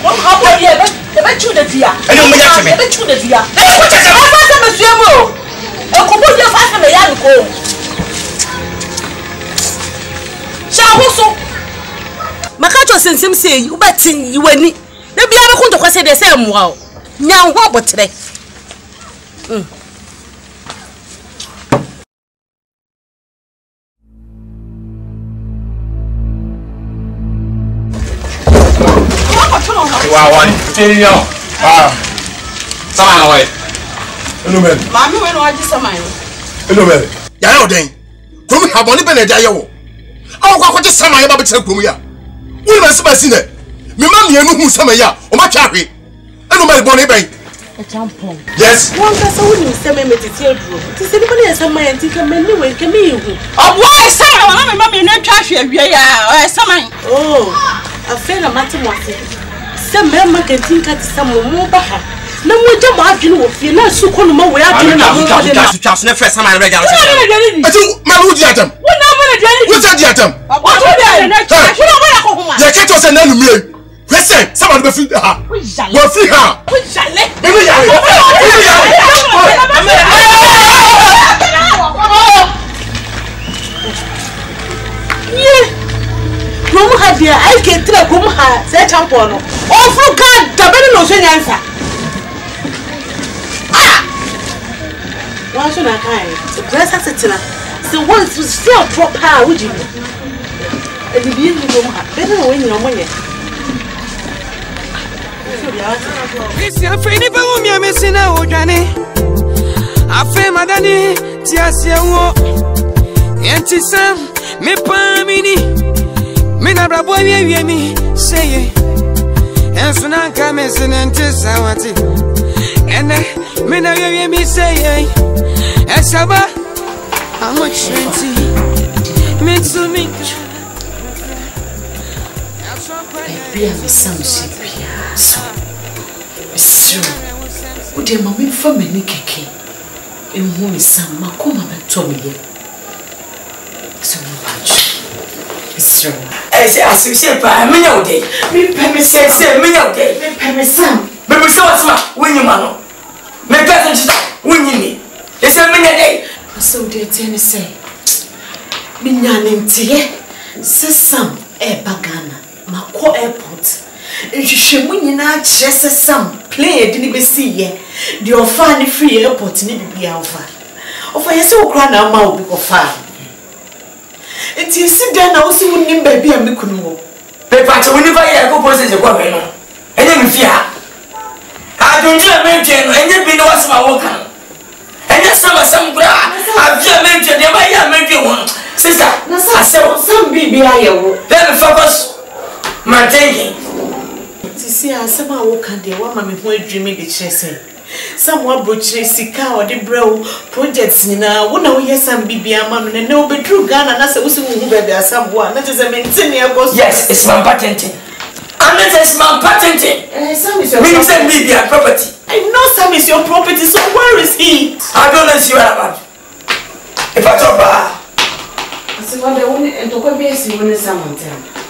won ha bo ye be chu de dia ene o me ya tse me be chu de dia ko tse me fa se me sue mo e ko bo je fa se me ya ko sha ho so makacho sensem sei ubatin yiwani na bia be kunto kwase de se muwa o nya ho abotre Wow, Tenio. Sama way. Hello, man. Mami we no aji sama yo. Hello, man. Ya yo den. Krum haboni be na da yewo. Aw kwa kwaje sama ya ba be tira krum ya. Wuli ma se ba sine. Me ma mienu hu sama ya. O ma twa hwe. Hello, man, boni ben. A tampon. Yes. One person wouldn't say me to tell you. To say anybody else my auntie can anyway can me. Oh, why someone I'm mommy no trash here. Yeah, someone. Oh, I feel a matter what. Some member can think at some more baha. No more job I can work. You're not so cool. My way out to the first time I read out. I think my wood atom. What number? What's that atom? What are you? Catch us an enemy. Listen, someone will free her. We'll free her. I can't tell whom has said tampon. Oh, for God, the better no answer. Why should I hide? The press has it. So once you still drop her, would you? And you didn't know better when you're money. It's your friend if I'm missing out, Johnny. I feel my daddy, Tiasia, Auntie Sam, me Pamini, Minabra boy, me say, and soon I come as an anti-sawati, and Mina me say, Esaba, how much 20 makes to me. Be a some so it's true. Would your mammy for me, Nikki? And who is some Macoma Tommy? So it's true. As you said, by a minute day, me permission, say, minute day, me permission. Maybe so much when you man. My cousin winning me. It's a minute day. So dear Tennessee. Minyanin tea, says some air bagana, Mako airport. And she winning out just as some play didn't be see ye. The orphan free airport need be alpha. Of I so grand our mouth because far. It is sit down also winning baby and me couldn't walk. But whenever I go possess a woman, and then fear. I don't do a mention and you be no as my walker. And yes, some bra, I've just mentioned the way I made you one. Sister, I said some baby I then focus my thinking. To see how some walk and the woman with dreaming the chest. Someone butchery sika or the bro projects in a one of yes and baby a man and no be true gun and that's also who there someone that is a maintainer. Yes, it's my patenting. And that is my patenting. Some is your property. I know some is your property, so where is he? I don't know you about. If I talk about I said, well, they won't talk about someone.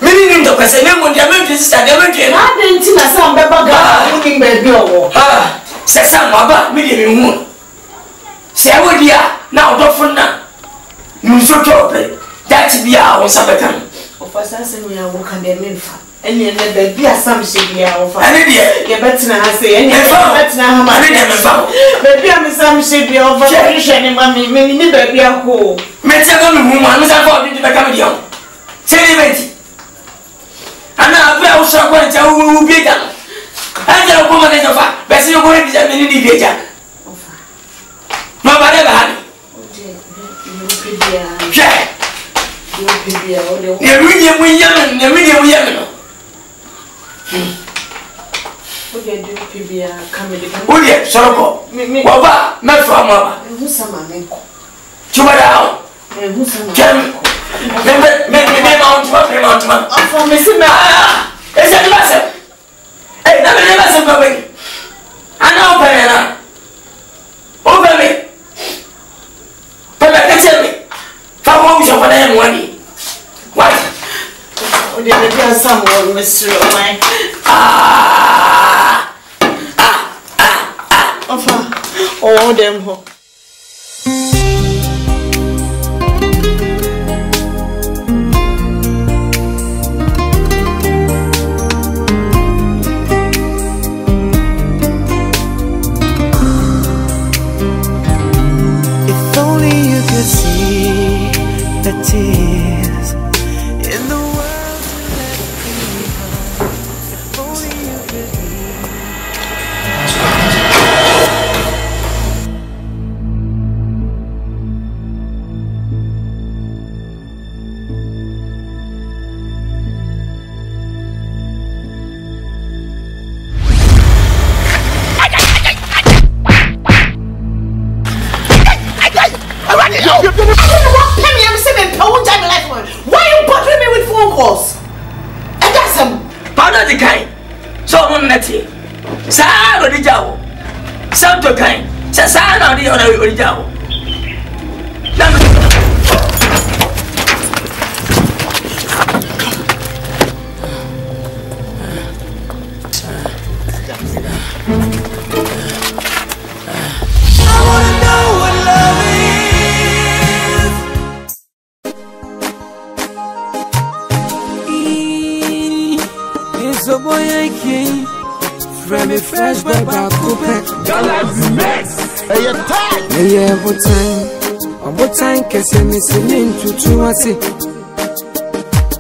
Meaning, the person who is a damage. I didn't see some looking baby. Ah, says some about million moon. Say, I would now, don't for now. You should talk. That's be our Sabakan. Of us, we are walking their milfa. And you never be a some shady of an idiot. You better not say any better now. Maybe I'm some shady of a tradition in mammy, many baby are cool. Let's go, woman, was about to become young. Say, and now I was so going to be done. And the woman is a fact, but you're going to be a minute. Mamma never had it. The medium young. Would you, Soroko? Waba, not from Mama. Who's some man? Chubadao. Who's some man? For Missy Ma. Is that the master? Hey, never master going. I know, Pamela. Over me. Pamela, tell me. Come home, your father, money. What? Oh, there is someone, Mr. O'May. Oh, them. If only you could see the tears in the world if only you could hear. Why are you bothering me with phone calls? And that's him. Powder the kind. So I'm not here. Sa odi jawo. Some to kind. Sa na odi jawo. So boy I came from a fresh boy back up. Galaxy Max. Hey, time. Hey, what time? Can say me singing to us.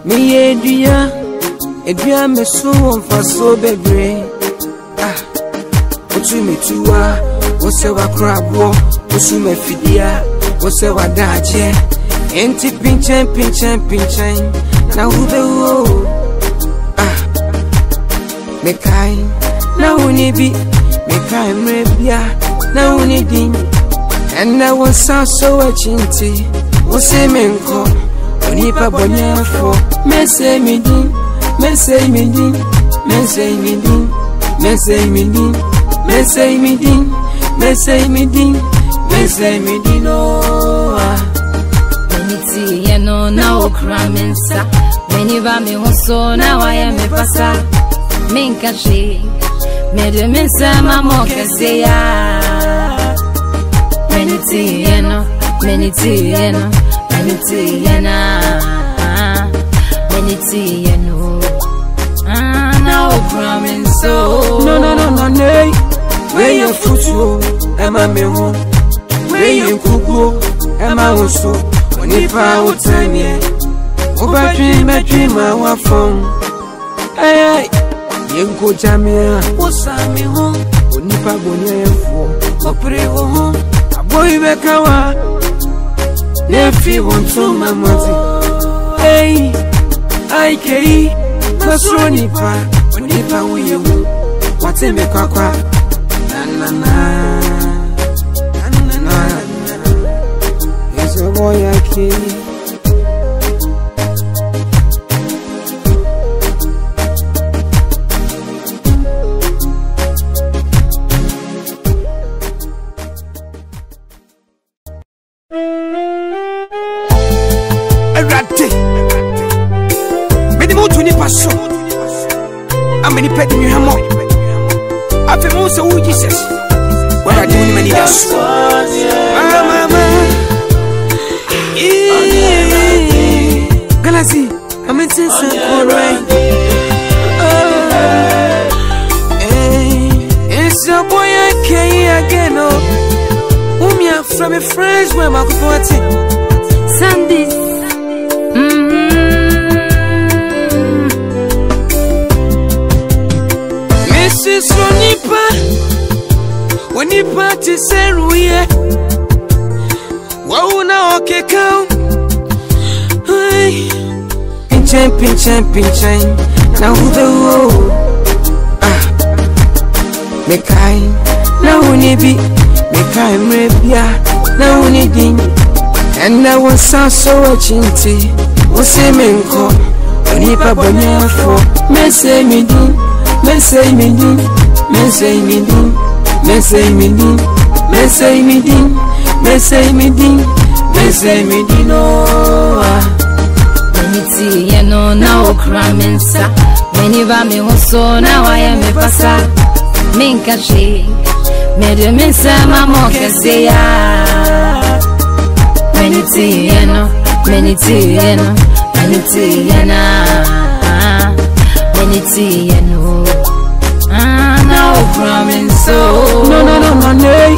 Me Edria me so on for so baby. Ah, what you me to what's your crab war? What's you me fidia? What's your daje? Enti pinchin. Now who be me kind, now we be me kind, rebia, now we need and I was so chinty. Was a menko, Onipa Bonya for me say me din, me say me din, me say me din, me say me din, me say me din, me say me din, me say me din, oh. Meniti yeno na okramensa, meniba me hoso na wa ya me pasa. Minka she, me de minsa mamo keseya. Meniti yeno, meniti yena, meniti yeno. Now promise so. No, nay. Where your foot, Emma me home. Where you cook, Emma also. When if I would time ye, over dream, I want phone. Hey. Yenko jamia, osami home, onipa bonye fo, opre home, aboy bekawa, nefi wonto mamati. Hey, IK, masroni pa, onipa uye wu, wate me kwa, na, it's a boy IK. I'm many petting you hammer. I feel most of Jesus. What I do in many years. Mama, Galaxy, I'm in sense of right. It's a boy I can't again. Oh, me up from a French where my party Sunday. Onipa ti seruye wa una okeka pinchin na who the me kai na uni bi me kai mrebia na uni din and I was so chinty o se menko onipa bonya fo me say me din me say me din me say me din me say me din, me say me din, me say me din, me say me din, oh. Meniti yeno na okramensa, meniba me hoso na wa ya me pasa. Minka she, me de minsa mamo keseya. Meniti yeno, meniti yeno, meniti yena, meniti yeno. Promise so. No, nay.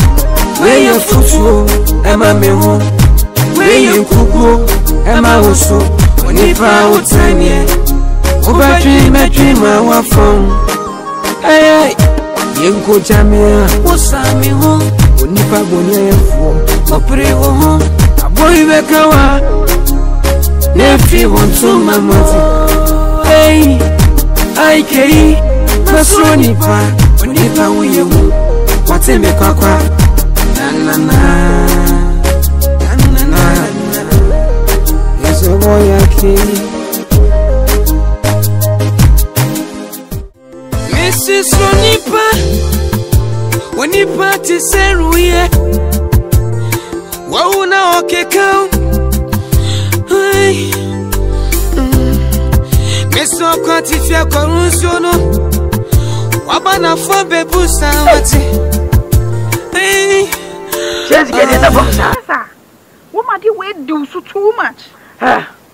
Where your foot, Emma me home. Where you cook, Emma also. When if I would time ye, over dream, I want phone. Hey, Yenko jamia, osami home. When if I bonye fo, opre home. A boy bekawa, nefi wonto mamati. Hey, IK, masroni pa. Onipa uye wu, wate me kwa, na. party seruye. Wow na okeka. Hey. Meso kwati fia kwa runsono. Wabana fo bebu samati. Hey. Just get it up, sir. Woman, you wait do so too much.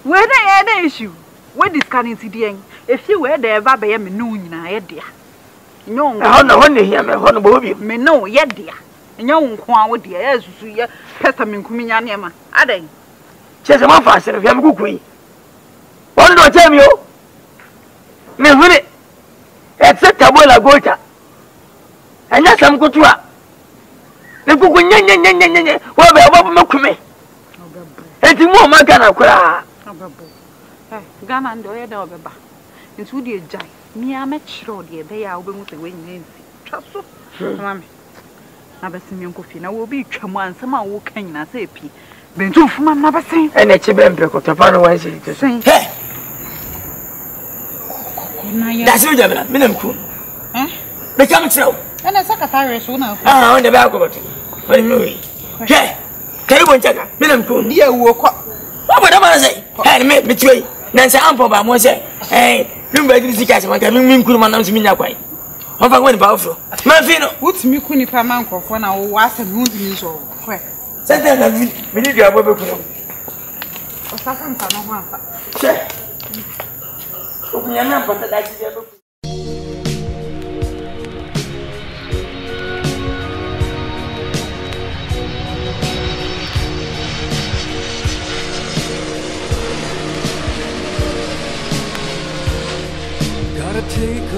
Where they had the issue? Where this can incident? If you were there, Baba, me no, dear. No, I don't know, hear me, honorable. Me no, yet, dear. And young Kwan with the airs, you Pestamin Kumianema. Are they? Just a month faster if you have a good queen. What do I tell you? Me win it. Except a boiler goiter. And that's some good to her. The cook, well, me. And you more, my gun, cry. Ghana and the other over. It's would you jai. Me, I met sure, dear, they are open with the wind. Trust so, mammy. Never seen your coffee. Now will be come on, some are walking as a pea. Been too from my never seen. And a chibempe got to find a way to say, hey, that's your job, Minam Coon. Eh? Become true. And a secretary sooner. Ah, on the back of it. When you hey, tell you, Jack, Minam Coon, dear walk up. What would I say? Hey, make between. Nancy Ample by Mose. Hey, you better see catch my coming Kurman to me that way. Of a went powerful. Mafino, what's me Kuni Pamanko when I was a moon in so quick. Sometimes we need your baby. Or something for no one. Say, open your mouth, but that's the other. Take a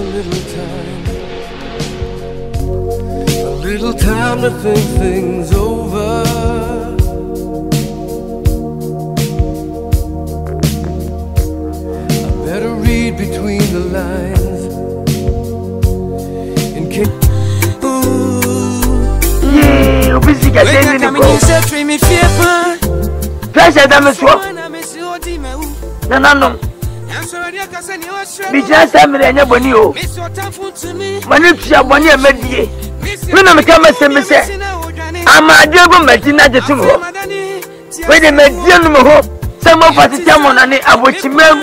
little time to think things over. I better read between the lines in case. Bija samire anya boni o. Mani tia boni e medie. Me na me ka mesem se. Amade go medina jetum ho. We de medie no ho. Se mo fati tia mo na ne abochimam.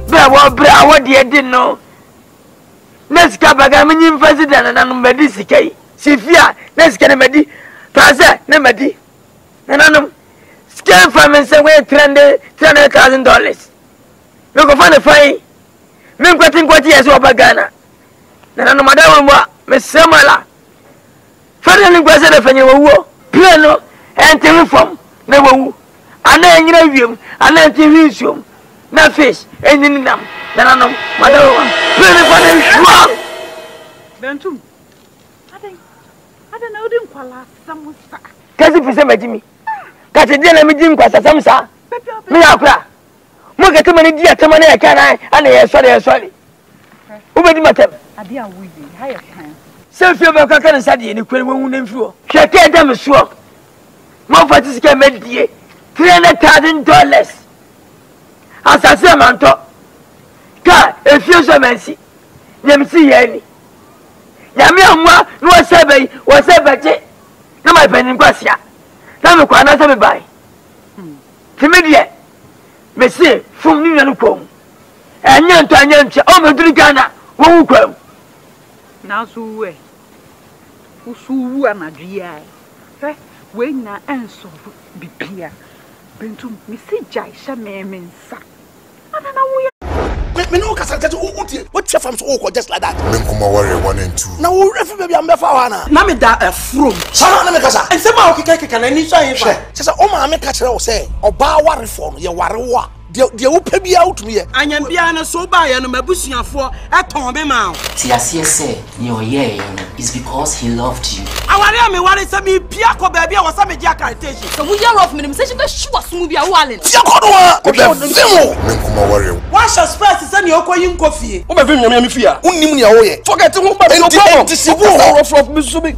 Be awo bre awode e din no. Neska baga me nyim president na no medi sikai. Sifia neska ne medi. Taze ne medi. Na no. Scale from and say we $300,000. You go find a fine. Me kwatin kwati yeso obagana. Na no madam mo me semala. Fere ni kwase da fanye wo. Plano enti from na wo. Ana enyira wiem, ana enti hinsuom. Na fish enyini nam. Na no madam. Plano kwani shwa. Bentum. I don't know them kwala samusa. Kazi pise majimi. Kati dia na mijim kwa sasamsa. Me akura. Mo get many dia temane ya kana ana ye sorry. Ubedi matem. Ade a wuyi, ha ye kan. Selfie be ka kan sade ni kwere wonu na mfiro. Hweke dem so. Mo fati sika medie $300,000. Asase manto. Ka efie so mansi. Nyamsi ye ni. Nyame amwa no wasebeje. Na my penin kwasia. Na me kwa na se me bai. Timedie. Me say from ni no kom. Anya nto anya nche o meduri Ghana wo wu kwam. Na so we. Usu anadwi ai. Fe we na enso bibia. Bentum me si jai sha me mensa. Ana na wo me no kasa tete what chef am so just like that. Me kuma worry 1 and 2. Na wo refi baby am be fa wana. Na me da from. Sama na me kasa. Ense ma o keka na ni so yin fa. Sesa o ma me ka kire o say oba ware for no ye ware wo. De wo pa bia utumi ye. Anyam bia na so ba ye no mabusuafo eton be ma. Ti ase say your ye is because he loved you. Aware me ware say me bia ko ba bia wo say me dia accreditation. So we hear of me say she be sure so bia wo ale. Ti ko do wa. Ko be vimo. Me kuma worry. Wa sha space say ni okoyi nkofie. O be vim nyame fi a. Unnim ni a wo ye. Forget wo ba no problem.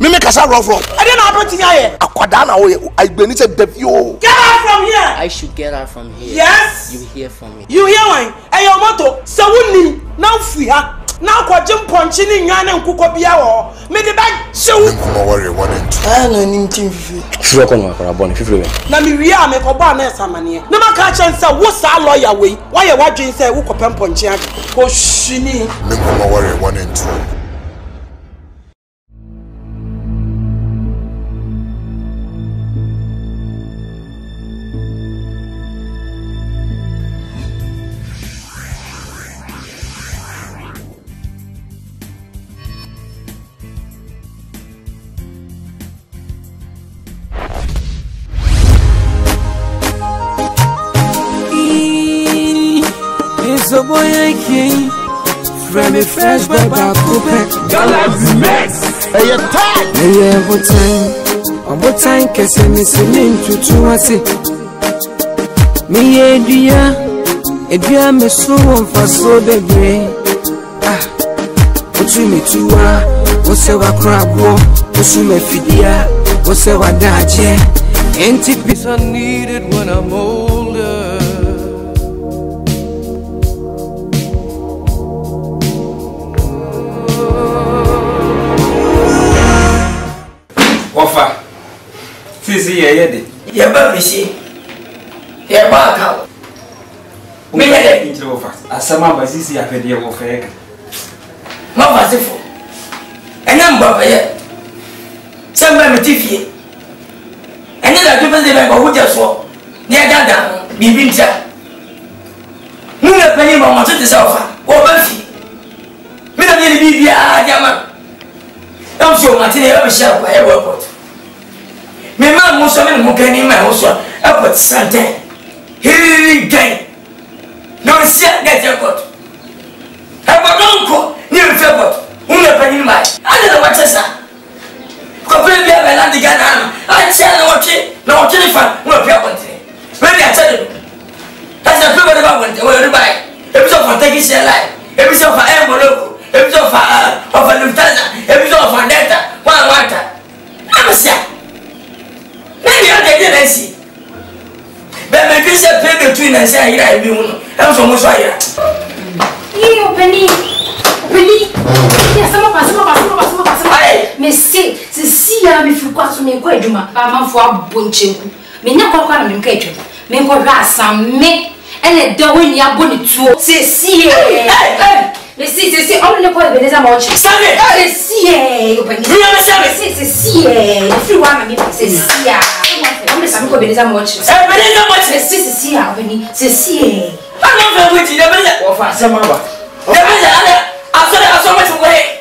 Me me kasa rough. I don't know how to hear. Akwada na wo ye. Agbeni say devio. Get out from here. I should get out from here. Yes. You hear from me. You hear one? Hey, your motto. So we now free ha. na ko jim ponchi ni nwan na nkuko bia wo me de ba hyew nkuma worry 1 and 2 ah no nim tim fifi sure ko no akora bon fifi we na me wi a me ko ba na esamane na maka chance wo sa lawyer we why you wadwen say wo ko pem ponchi ag ko shini nkuma worry 1 and 2 So boy I came from a fresh by coupe. Galaxy Max. Hey, you tight. Hey, what time? Cause I'm listening to us. Me Edia, me so on for so the gray. Ah, what you me to what's our crab war? What's you me fidia? What's our dache? Empty peace I needed when I'm older. WOFA. Sisi yede. Ya ba bisi. Ya ba ka. Me yede Intre WOFA. Asama ba sisi ya fedi WOFA eka. Ma ba sefo. Enya mba ba ye. Samba mitifie. Enya da tupe ze ba hoja so. Ni agada bibi ntia. Munga penye ba mo tete sa WOFA. Wo ba fi. Me na ni bibi a jama. I'm sure Martin ever shall by airport. My man was something who can in my house. I put Sunday. He gain. No, see, get your coat. I got uncle near February. Who never in my. I don't know what to say. Complete me by land again. I tell no watching, no telephone, no country. Maybe I tell you. That's a people about when they were by. Episode for taking share life. Episode for envelope. Episode of a Lufthansa, episode of a Delta, one water. I'm a sad. Maybe I didn't see. But my Christian play between and say, I will. I'm so much higher. You, Penny. Yes, some of us. Messi, see, if you got to me, quite do my mamma for a bunch. Me never call him catcher. Me go ras some me and a doing your bonnet too. See, see, only the boy is a watch. Sorry, see, open. See, if you want me to say, see, I'm some good is a watch. Everybody know what see, opening, see. I don't know which you never let off some other. After I saw much away.